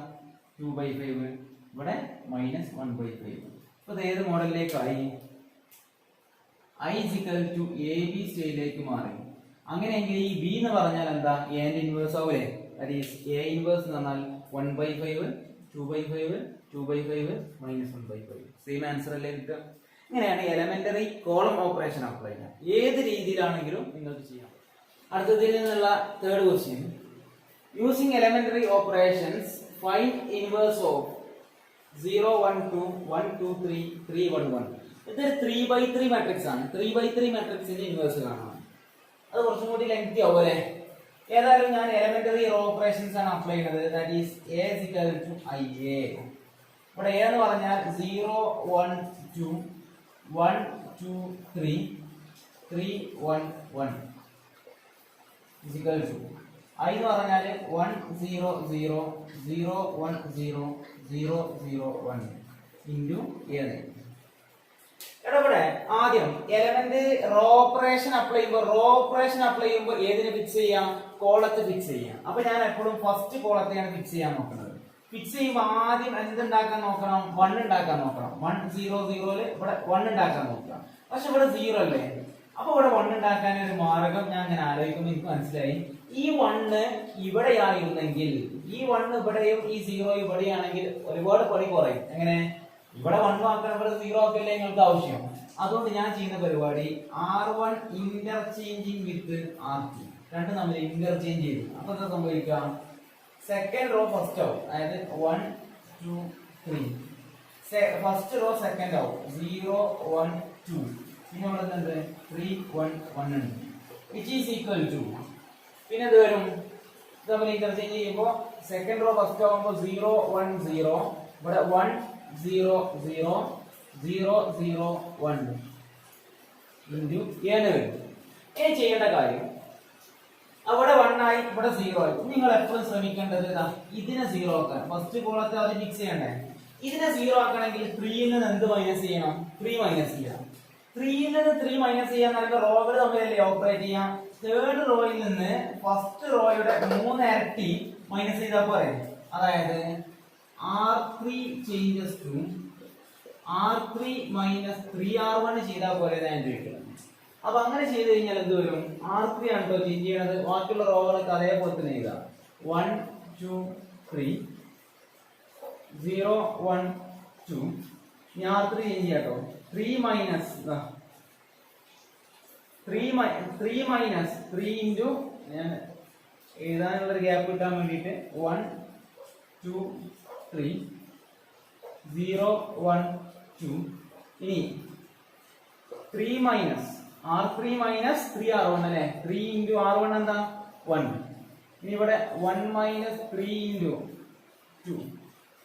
2/5, ഇവിടെ മൈനസ് 1/5. അപ്പൊ ഇത് ഏത് മോഡലിലേക്കായി I is equal to AB സ്റ്റൈലിലേക്ക് മാറി. അങ്ങനെയെങ്കിൽ ഈ B എന്ന് പറഞ്ഞാൽ എന്താ എന്റെ ഇൻവേഴ്സ് ആവൂലേ, that is A inverse എന്ന് പറഞ്ഞാൽ 1/5 2/5 2/5 മൈനസ് 1/5 സെയിം ആൻസർ അല്ലേ കിട്ടുക. ഇങ്ങനെയാണ് എലമെന്ററി കോളം ഓപ്പറേഷൻ അപ്ലൈ ചെയ്യുക. ഏത് രീതിയിലാണെങ്കിലും നിങ്ങൾക്ക് ചെയ്യാം. അടുത്തതിൽ നിന്നുള്ള third question, using elementary operations find inverse of 0 1 2 1 2 3 3 1 1. ഇതൊരു 3/3 മാട്രിക്സ് ആണ്. 3/3 മാട്രിക്സിന്റെ ഇൻവേഴ്സ് കാണാം. അത് കുറച്ചും കൂടി ലെങ്തി ആവും അല്ലേ. ഏതായാലും ഞാൻ എലമെന്ററി റോ ഓപ്പറേഷൻസ് ആണ് അപ്ലൈ ചെയ്യുന്നത്. That is A is equal to IA. ഇവിടെ A എന്ന് പറഞ്ഞാൽ 0 1 2 1 2 3 3 1 1 is equal to I എന്ന് പറഞ്ഞാൽ 1 0 0 0 1 0 0 0 1 into A. ഇവിടെ ആദ്യം എലമെന്റ് റോ ഓപ്പറേഷൻ അപ്ലൈ ചെയ്യുമ്പോൾ ഏതിനെ ഫിക്സ് ചെയ്യാം, കോളത്ത് ഫിക്സ് ചെയ്യാം. അപ്പൊ ഞാൻ എപ്പോഴും ഫസ്റ്റ് കോളത്തെയാണ് ഫിക്സ് ചെയ്യാൻ നോക്കുന്നത്. ഫിക്സ് ചെയ്യുമ്പോൾ ആദ്യം എന്തുണ്ടാക്കാൻ നോക്കണം, 1 ഉണ്ടാക്കാൻ നോക്കണം. 1 0 0 ഇവിടെ 1 ഉണ്ടാക്കാൻ നോക്കുക. പക്ഷെ ഇവിടെ 0 അല്ലേ, അപ്പൊ ഇവിടെ 1 ഉണ്ടാക്കാൻ ഒരു മാർഗം ഞാൻ ഇങ്ങനെ ആലോചിക്കുമ്പോൾ എനിക്ക് മനസ്സിലായി, ഈ 1 ഇവിടെയായിരുന്നെങ്കിൽ, ഈ 1 ഇവിടെയും ഈ 0 ഇവിടെയാണെങ്കിൽ ഒരുപാട് പണി കുറയും. എങ്ങനെ, ഇവിടെ 1 ആക്കണം, ഇവിടെ 0 ആക്കല്ലേ നിങ്ങൾക്ക് ആവശ്യം. അതുകൊണ്ട് ഞാൻ ചെയ്യുന്ന പരിപാടി R1 ഇന്റർചേഞ്ചിങ് വിത്ത് R2, രണ്ടും നമ്മൾ ഇന്റർചേഞ്ച് ചെയ്തു. അപ്പൊ എന്താ സംഭവിക്കാം, സെക്കൻഡ് റോ ഫസ്റ്റ് ആവും, അതായത് 1 2 3, ഫസ്റ്റ് റോ സെക്കൻഡ് ആവും 0 1 2, പിന്നെ ഇവിടെ എന്തുണ്ട് 3 1 1 ഉണ്ട്, which is equal to പിന്നെ എന്ത് വരും, നമ്മൾ ഇന്റർചേഞ്ച് ചെയ്യുമ്പോൾ സെക്കൻഡ് റോ ഫസ്റ്റ് ആവുമ്പോൾ 0 1 0, ഇവിടെ 1 0 0 0 0 1 ഇൻറ്റു n വരും. ഇനി ചെയ്യേണ്ട കാര്യം അവിടെ 1 ആയി, ഇവിടെ 0 ആയി. നിങ്ങൾ എപ്പോഴും ശ്രമിക്കേണ്ടത് ഇതിനെ 0 ആക്കാൻ. ഫസ്റ്റ് കോളത്തെ അത് ഫിക്സ് ചെയ്യണ്ടേ. ഇതിനെ 0 ആക്കണമെങ്കിൽ 3 നിന്ന് എന്ത് മൈനസ് ചെയ്യണം? 3 മൈനസ് ചെയ്യണം. 3 നിന്ന് 3 മൈനസ് ചെയ്യാൻ പറയുമ്പോൾ റോകൾ തമ്മിലല്ലേ ഓപ്പറേറ്റ് ചെയ്യാം. തേർഡ് റോയിൽ നിന്ന് ഫസ്റ്റ് റോയുടെ 3 ഇരട്ടി മൈനസ് ചെയ്താൽ പോരെ. അതായത് R3 changes to R3 minus 3R1 ചെയ്താൽ പോലെ ഞാൻ ചോദിക്കുന്നത്. അപ്പൊ അങ്ങനെ ചെയ്ത് കഴിഞ്ഞാൽ എന്ത് വരും? R3 ആണ് കേട്ടോ ചേഞ്ച് ചെയ്യണത്. ബാക്കിയുള്ള റോകളൊക്കെ അതേപോലെ തന്നെ എഴുതാം. 1 2 3 0 1 2. ഇനി R3 ചേഞ്ച് ചെയ്യാട്ടോ. 3 മൈനസ് 3 ഇൻറ്റു ഞാൻ എഴുതാനുള്ള ഒരു ഗ്യാപ്പ് കിട്ടാൻ വേണ്ടിയിട്ട് 1 2 3 0 1 2. ഇനി 3 മൈനസ് R3 മൈനസ് 3R1 അല്ലേ. 3 ഇൻറ്റു R1 എന്താ? 1. ഇനി ഇവിടെ 1 മൈനസ് 3 ഇൻറ്റു 2.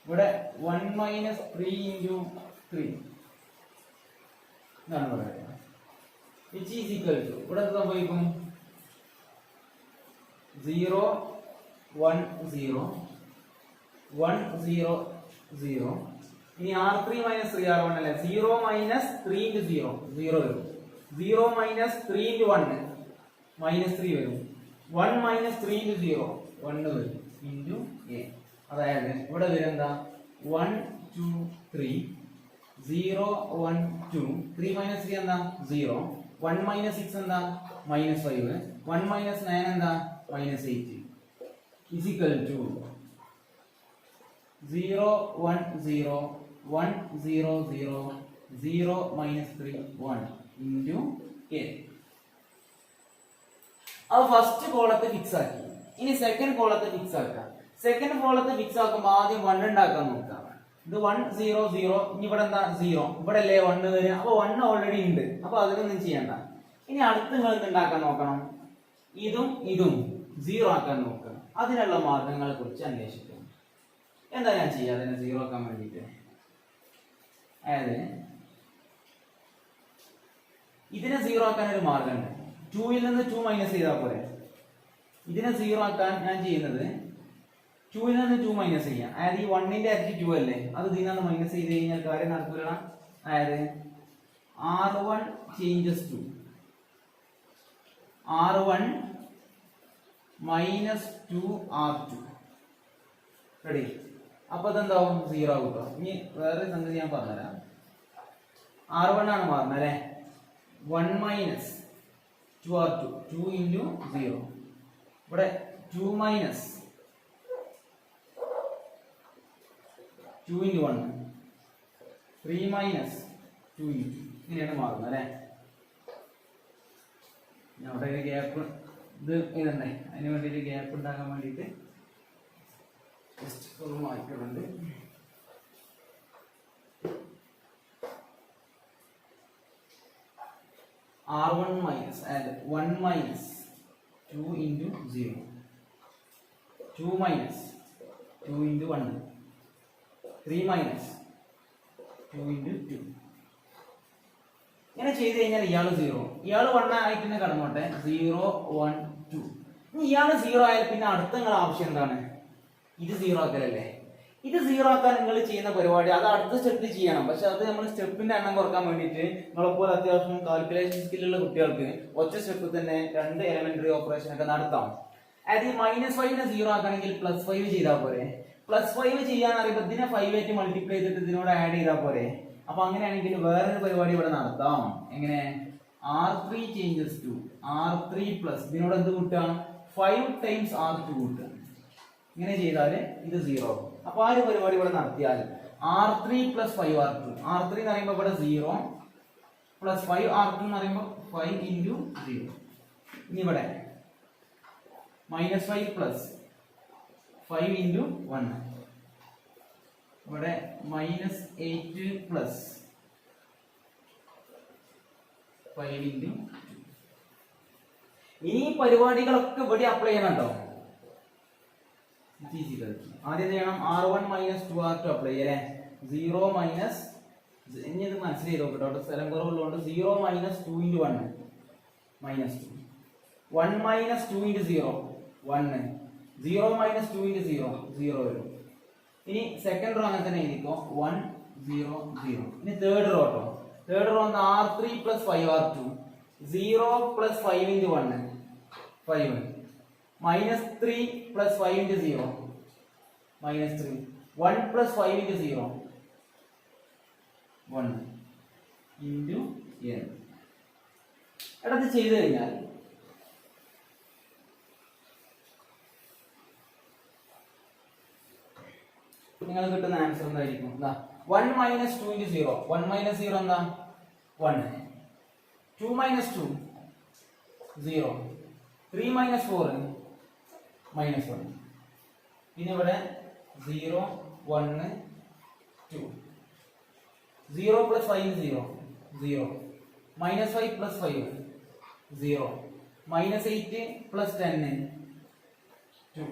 ഇവിടെ 1 മൈനസ് 3 ഇൻറ്റു 3 ഇതാണ് പറയുന്നത്. വിച്ച് ഈസ് ഈക്വൽ ടു ഇവിടെ എന്ത് സംഭവിക്കും? 0 1 0 1 0 0. ഇനി R3 മൈനസ് 3R1 അല്ലേ. 0 മൈനസ് 3 ഇൻറ്റു 0 0 വരും. 0 മൈനസ് 3 ഇൻറ്റു 1 മൈനസ് 3 വരും. 1 മൈനസ് 3 ഇൻറ്റു 0 1 വരും ഇൻറ്റു എ. അതായത് ഇവിടെ വരും എന്താ? 1 2 3 0 1 2. 3 മൈനസ് 3 എന്താ? 0. 1 മൈനസ് 6 എന്താ? മൈനസ് 5. 1 മൈനസ് 9 എന്താ? Minus 8. Is equal to 0 1 0 1 0 0 0 minus 3 1 into A. അത് ഫസ്റ്റ് കോളത്തെ ഫിക്സ് ആക്കി. ഇനി സെക്കൻഡ് കോളത്തെ ഫിക്സ് ആക്കാം. സെക്കൻഡ് കോളത്തെ ഫിക്സ് ആക്കുമ്പോൾ ആദ്യം 1 ഉണ്ടാക്കാൻ നോക്കാം. ഇത് 1 0 0. ഇനി ഇവിടെ എന്താ? 0. ഇവിടെ അല്ലേ 1 വരിക. അപ്പൊ 1 ഓൾറെഡി ഉണ്ട്. അപ്പൊ അതിനൊന്നും ചെയ്യണ്ട. ഇനി അടുത്ത് നിങ്ങൾ എന്തുണ്ടാക്കാൻ നോക്കണം? ഇതും ഇതും 0 ആക്കാൻ നോക്കുക. അതിനുള്ള മാർഗങ്ങളെ കുറിച്ച് അന്വേഷിക്കണം. എന്താ ഞാൻ ചെയ്യുക അതിനെ 0 ആക്കാൻ വേണ്ടിയിട്ട്? അതായത് ഇതിനെ 0 ആക്കാൻ ഒരു മാർഗമുണ്ട്. 2ൽ നിന്ന് 2 മൈനസ് ചെയ്താൽ പോലെ. ഇതിനെ 0 ആക്കാൻ ഞാൻ ചെയ്യുന്നത് 2ൽ നിന്ന് 2 മൈനസ് ചെയ്യാം. അതായത് ഈ 1ന്റെ ഇരട്ടി 2 അല്ലേ. അത് ഇതിൽ നിന്ന് മൈനസ് ചെയ്ത് കഴിഞ്ഞാൽ കാര്യം നടക്കില്ല. അതായത് R1 changes to R1 minus 2R2. Ready? അപ്പൊ അതെന്താവും? 0 ആവും കേട്ടോ. ഇനി വേറെ സംഗതി ഞാൻ പറഞ്ഞുതരാം. R1 ആണ് മാറുന്നത് അല്ലെ. 1 മൈനസ് 2R2 2 ഇൻറ്റു 0. ഇവിടെ 2 മൈനസ് 2 ഇൻറ്റു 1 3 മൈനസ് 2 ഇൻറ്റു ഇങ്ങനെയാണ് മാറുന്നത് അല്ലെ. ഞാൻ അവിടെ ഒരു ഗ്യാപ്പ് ഇത് ഇതന്നെ അതിന് വേണ്ടിയിട്ട് ഗ്യാപ്പ് ഉണ്ടാക്കാൻ വേണ്ടിയിട്ട് ജസ്റ്റ് ഒന്ന് മാറ്റിയിട്ടുണ്ട്. R1 മൈനസ് അതായത് 1 minus 2 into 0 2 minus 2 into 1 3 minus 2 into 2. ഇങ്ങനെ ചെയ്ത് കഴിഞ്ഞാൽ ഇയാൾ 0. ഇയാൾ 1 ആയിട്ട് തന്നെ കടന്നോട്ടെ. 0 1 2. ഇനി ഇയാൾ 0 ആയാൽ പിന്നെ അടുത്ത നിങ്ങളുടെ ആവശ്യം എന്താണ്? ഇത് 0 ആക്കലല്ലേ. ഇത് 0 ആക്കാൻ നിങ്ങൾ ചെയ്യുന്ന പരിപാടി അത് അടുത്ത സ്റ്റെപ്പിൽ ചെയ്യണം. പക്ഷെ അത് നമ്മൾ സ്റ്റെപ്പിന്റെ എണ്ണം കുറക്കാൻ വേണ്ടിയിട്ട് നിങ്ങളെപ്പോലെ അത്യാവശ്യം കാൽക്കുലേഷൻ സ്കില്ലുള്ള കുട്ടികൾക്ക് ഒറ്റ സ്റ്റെപ്പിൽ തന്നെ 2 എലമെന്ററി ഓപ്പറേഷൻ ഒക്കെ നടത്താം. അതായത് ഈ -5നെ 0 ആക്കണമെങ്കിൽ +5 ചെയ്താൽ പോരെ. +5 ചെയ്യാൻ അറിയുമ്പോൾ ഇതിനെ 5 ആയിട്ട് മൾട്ടിപ്ലൈ ചെയ്തിട്ട് ഇതിനോട് ആഡ് ചെയ്താൽ പോരെ. അപ്പൊ അങ്ങനെയാണെങ്കിൽ വേറൊരു പരിപാടി ഇവിടെ നടത്താം. എങ്ങനെ? R3 changes to R3 plus ഇതിനോട് എന്ത് കൂട്ടുക? 5 ടൈംസ് R2 കൂട്ടുക. ഇങ്ങനെ ചെയ്താൽ ഇത് 0 ആവും. അപ്പൊ ആ ഒരു പരിപാടി ഇവിടെ നടത്തിയാൽ R3 പ്ലസ് 5R2. R3 എന്ന് പറയുമ്പോൾ ഇവിടെ 0 പ്ലസ് 5R2 എന്ന് പറയുമ്പോൾ 5 ഇൻറ്റു 0. ഇനി ഇവിടെ -5 പ്ലസ് 5 ഇൻറ്റു 1. ഇവിടെ -8 പ്ലസ് 5 ഇൻറ്റു 2. ഇനി പരിപാടികളൊക്കെ ഇവിടെ അപ്ലൈ ചെയ്യണോ? ആദ്യം ചെയ്യണം R1 മൈനസ് 2R2 അപ്ലൈ ചെയ്യല്ലേ. 0 മൈനസ് ഇനി ഇത് മനസ്സിലായി നോക്കട്ടോ. അവിടെ സ്ഥലം കുറവുള്ളതുകൊണ്ട് 0 minus 2 into 1 -2 1 minus 2 into 0 1 0 minus 2 into 0 0 വരും. ഇനി സെക്കൻഡ് റോ അങ്ങനെ തന്നെ എഴുതിക്കോ 1 0 0. ഇനി തേർഡ് റോ കേട്ടോ. Third row R3 plus 5R2 0 plus 5 into 1 5 minus 3 plus 5 into 0 minus 3 1 plus 5 into 0 1 into n. എടാ ഇത് ചെയ്തു കഴിഞ്ഞാൽ നിങ്ങൾ കിട്ടുന്ന ആൻസർ എന്തായിരിക്കും? 1 minus 2 into 0 1 minus 0 എന്താ 1 2 minus 2 0 3 minus 4 minus 1 പിന്നെ ഇവിടെ 0 1 2 0 plus 5 is 0 0 minus 5 plus 5 0 minus 8 plus 10 2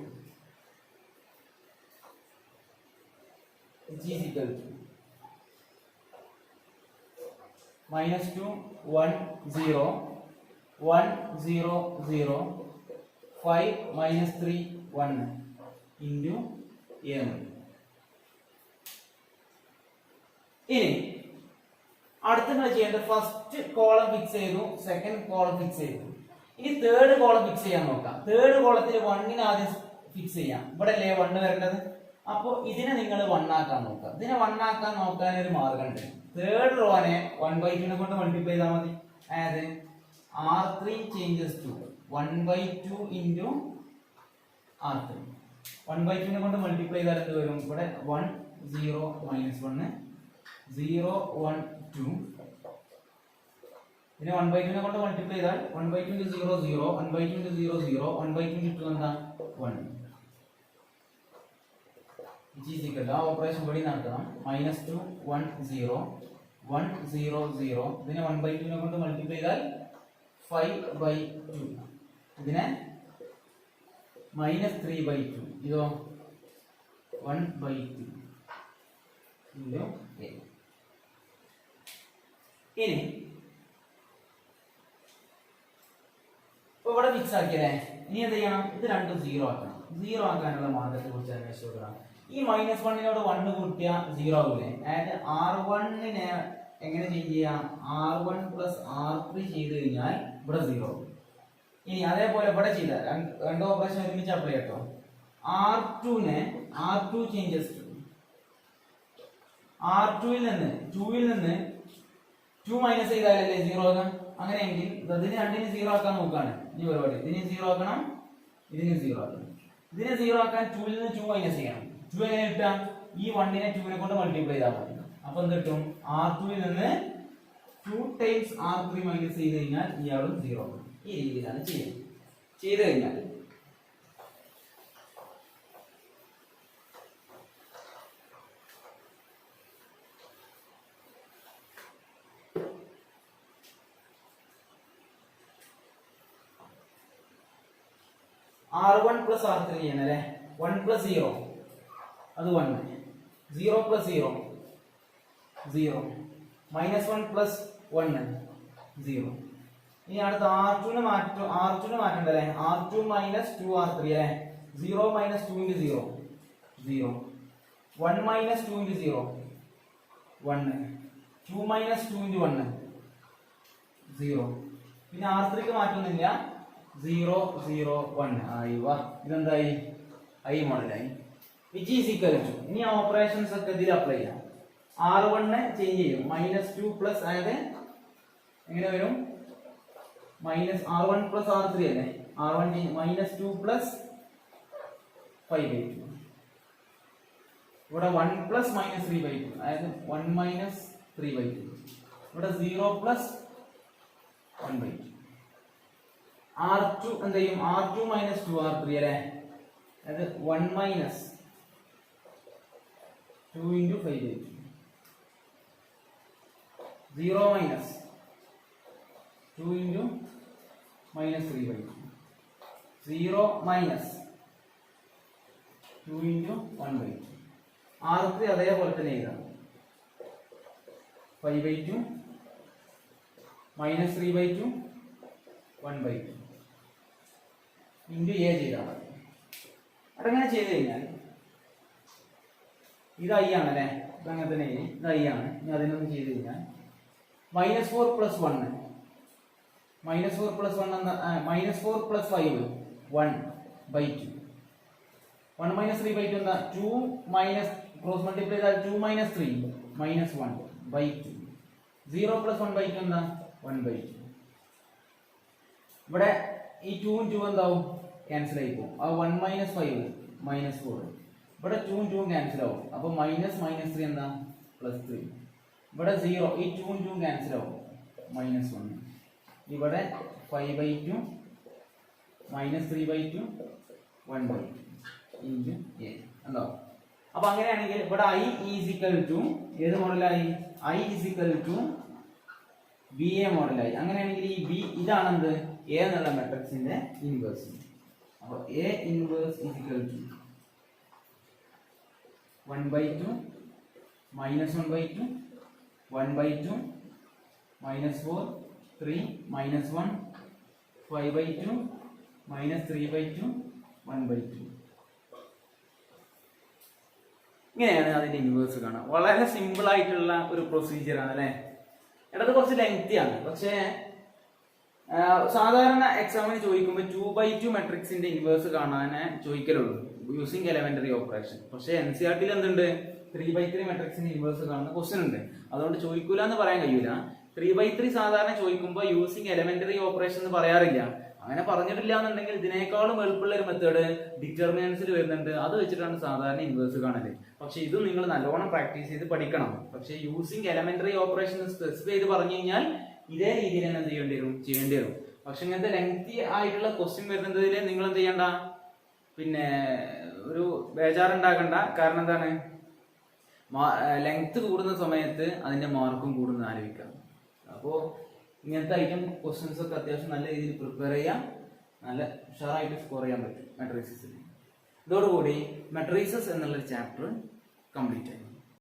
which is equal to minus 2 1 0 1 0 0 5 minus 3 1 into m. ഇനി അടുത്ത നമ്മൾ ചെയ്യേണ്ടത് ഫസ്റ്റ് കോളം ഫിക്സ് ചെയ്തു, സെക്കൻഡ് കോളം ഫിക്സ് ചെയ്തു. ഇനി തേർഡ് കോളം ഫിക്സ് ചെയ്യാൻ നോക്കാം. തേർഡ് കോളത്തിൽ 1 ആദ്യം ഫിക്സ് ചെയ്യാം. ഇവിടെ അല്ലേ 1 വരേണ്ടത്. അപ്പോൾ ഇതിനെ നിങ്ങൾ 1 ആക്കാൻ നോക്കുക. ഇതിനെ 1 ആക്കാൻ നോക്കാൻ ഒരു മാർഗമുണ്ട്. തേർഡ് റോനെ 1/2 കൊണ്ട് മൾട്ടിപ്ലൈ ചെയ്താൽ മതി. അതായത് R3 changes to 1/2 into R3. 1/2 കൊണ്ട് മൾട്ടിപ്ലൈ ചെയ്താൽ എന്ത് വരും? ഇവിടെ 1 0 minus 1 0 1 2. പിന്നെ 1/2 കൊണ്ട് മൾട്ടിപ്ലൈ ചെയ്താൽ 1/2 into 0 0 1/2 into 0 0 1/2 into 2 എന്താ 1. ആ ഓപ്പറേഷൻ കൂടി നടത്തണം. -2 1 0 1 0 0. ഇതിനെ 1/2 കൊണ്ട് മൾട്ടിപ്ലൈ ചെയ്താൽ 5/2. ഇതിനെ -3/2. ഇതോ 1/2 into a. ഇനി ഇവിടെ ഫിക്സ് ആക്കിയല്ലേ. ഇനി എന്ത് ചെയ്യണം? ഇത് രണ്ടും 0 ആക്കണം. 0 ആക്കാനുള്ള മാർഗത്തെ കുറിച്ച് അന്വേഷിച്ചു. ഈ -1നോട് 1 കൂട്ടിയ 0 ആവൂലേ? അതായത് R1നെ എങ്ങനെ ചേഞ്ച് ചെയ്യാം? R1 plus R3 ചെയ്ത് കഴിഞ്ഞാൽ ഇവിടെ 0. ഇനി അതേപോലെ ഇവിടെ ചെയ്ത രണ്ട് ഓപ്പറേഷൻ ഒരുമിച്ച് അപ്ലൈ ചെയ്യട്ടോ. R2നെ R2 ചേഞ്ചസ് R2ൽ നിന്ന് 2 മൈനസ് ചെയ്താലല്ലേ 0 ആകാം. അങ്ങനെയെങ്കിൽ ഇതിന് രണ്ടിന് 0 ആക്കാൻ നോക്കാണ് ഈ പരിപാടി. ഇതിന് 0 ആക്കണം, ഇതിന് 0 ആക്കണം. ഇതിനെ 0 ആക്കാൻ 2ൽ നിന്ന് 2 മൈനസ് ചെയ്യണം. 2 എങ്ങനെ കിട്ടാം? ഈ 1നെ 2നെ കൊണ്ട് മൾട്ടിപ്ലൈ ചെയ്താൽ മതി. അപ്പൊ എന്ത് കിട്ടും? R2ൽ നിന്ന് 2 times R3 മൈനസ് ചെയ്ത് കഴിഞ്ഞാൽ ഇയാളും 0 ആകും. ഈ രീതിയിലാണ് ചെയ്യുന്നത്. ചെയ്ത് കഴിഞ്ഞാൽ R1 plus R3 ചെയ്യണം അല്ലേ. 1 plus 0 അത് 1 0 plus 0 0 -1 plus 1 0. ഇനി അടുത്ത R2നെ മാറ്റണ്ടല്ലേ. R2 minus 2R3 അല്ലേ. 0 minus 2 into 0 0 1 minus 2 into 0 1 2 minus 2 into 1 0. പിന്നെ R3ക്ക് മാറ്റൊന്നുമില്ല. 0 0 1 ആയി. വാ, ഇതെന്തായി? ഐ മോഡലായി. Which is equal to. ഇനി ആ ഓപ്പറേഷൻസ് ഒക്കെ ഇതിൽ അപ്ലൈ ചെയ്യാം. R1നെ ചേഞ്ച് ചെയ്യും. -2 പ്ലസ് അതായത് എങ്ങനെ വരും? R1 plus R3 അല്ലേ. R1 -2 plus 5/2. ഇവിടെ 1 plus -3/2 അതായത് 1 minus 3/2. ഇവിടെ 0 plus 1/2. R2 എന്ത് ചെയ്യും? R2 minus 2R3 അല്ലേ. അതായത് 1 minus 2 into 5/2. 0 minus 2 into -3/2. 0 minus 2 into 1/2. R3 അതേപോലെ തന്നെ എഴുതാം. 5/2 -3/2 1/2. ഇൻറ്റു എ ചെയ്താൽ മതി. അവിടെ ഇങ്ങനെ ചെയ്ത് കഴിഞ്ഞാൽ ഇത് ഐ ആണ് അല്ലേ, ഇത് അങ്ങനെ തന്നെ ഇത് ഐ ആണ്. ഇനി അതിനൊന്ന് ചെയ്ത് കഴിഞ്ഞാൽ -4 + 1 -4 + 1 എന്ന -4 + 5 1/2 1 - 3/2 എന്താ 2 മൈനസ് ക്രോസ് മൾട്ടിപ്ലൈ ചെയ്താൽ 2 - 3 -1/2 0 + 1/2 എന്താ 1/2. ഇവിടെ ഈ 2 ഉം 2 എന്താവും ക്യാൻസൽ ആയി പോകും. ആ 1 - 5 -4 ഇവിടെ 2 ഉം 2 ഉം ക്യാൻസൽ ആവും. അപ്പൊ -3 എന്താ +3. ഇവിടെ 0 ഈ 2 ഉം 2 ഉം ക്യാൻസൽ ആവും -1. ഇവിടെ 5/2 -3/2 1/2 ഇൻറ്റു എ ഉണ്ടോ. അപ്പൊ അങ്ങനെയാണെങ്കിൽ ഇവിടെ i = ഏത് മോഡലായി i = BA മോഡലായി. അങ്ങനെയാണെങ്കിൽ ഈ ബി ഇതാണ് എന്ത് എ എന്നുള്ള മാട്രിക്സിന്റെ ഇൻവേഴ്സ്. അപ്പോൾ A ഇൻവേഴ്സ് = 1/2 -1/2 1/2 -4 3 -1 5/2 -3/2 1/2. ഇങ്ങനെയാണ് അതിന്റെ ഇൻവേഴ്സ് കാണുക. വളരെ സിമ്പിൾ ആയിട്ടുള്ള ഒരു പ്രൊസീജിയർ ആണ് അല്ലേ. ഇടത് കുറച്ച് ലെങ്തി ആണ്, പക്ഷേ സാധാരണ എക്സാമിന് ചോദിക്കുമ്പോൾ 2/2 മെട്രിക്സിന്റെ ഇൻവേഴ്സ് കാണാനേ ചോദിക്കലുള്ളൂ യൂസിങ് എലമെന്ററി ഓപ്പറേഷൻ. പക്ഷേ NCERT-ൽ എന്തുണ്ട് 3/3 മെട്രിക്സിന്റെ ഇൻവേഴ്സ് കാണുന്ന ക്വസ്റ്റ്യൻ ഉണ്ട്. അതുകൊണ്ട് ചോദിക്കൂല എന്ന് പറയാൻ കഴിയൂല. 3/3 സാധാരണ ചോദിക്കുമ്പോൾ യൂസിങ് എലമെന്ററി ഓപ്പറേഷൻ എന്ന് പറയാറില്ല. അങ്ങനെ പറഞ്ഞിട്ടില്ല എന്നുണ്ടെങ്കിൽ ഇതിനേക്കാളും എളുപ്പമുള്ള ഒരു മെത്തേഡ് ഡിറ്റർമിനൻസിൽ വരുന്നുണ്ട്. അത് വെച്ചിട്ടാണ് സാധാരണ ഇൻവേഴ്സ് കാണല്. പക്ഷെ ഇത് നിങ്ങൾ നല്ലോണം പ്രാക്ടീസ് ചെയ്ത് പഠിക്കണം. പക്ഷെ യൂസിങ് എലമെന്ററി ഓപ്പറേഷൻ സ്പെസിഫൈ ചെയ്ത് പറഞ്ഞു കഴിഞ്ഞാൽ ഇതേ രീതിയിൽ തന്നെ എന്ത് ചെയ്യേണ്ടി വരും. പക്ഷെ ഇങ്ങനത്തെ ലെങ്തി ആയിട്ടുള്ള ക്വസ്റ്റ്യൻ വരുന്നതിൽ നിങ്ങൾ എന്ത് ചെയ്യണ്ട, പിന്നെ ഒരു ബേജാറുണ്ടാകണ്ട. കാരണം എന്താണ്, ലെങ്ത് കൂടുന്ന സമയത്ത് അതിന്റെ മാർക്കും കൂടുന്ന ആലോചിക്കാം. അപ്പോൾ ഇങ്ങനത്തെ ഐറ്റം ക്വസ്റ്റ്യൻസ് ഒക്കെ അത്യാവശ്യം നല്ല രീതിയിൽ പ്രിപ്പയർ ചെയ്യാം, നല്ല ഉഷാറായിട്ട് സ്കോർ ചെയ്യാൻ പറ്റും മാട്രിക്സിൽ. ഇതോടുകൂടി മാട്രിക്സസ് എന്നുള്ള ചാപ്റ്റർ കംപ്ലീറ്റ് ആയി.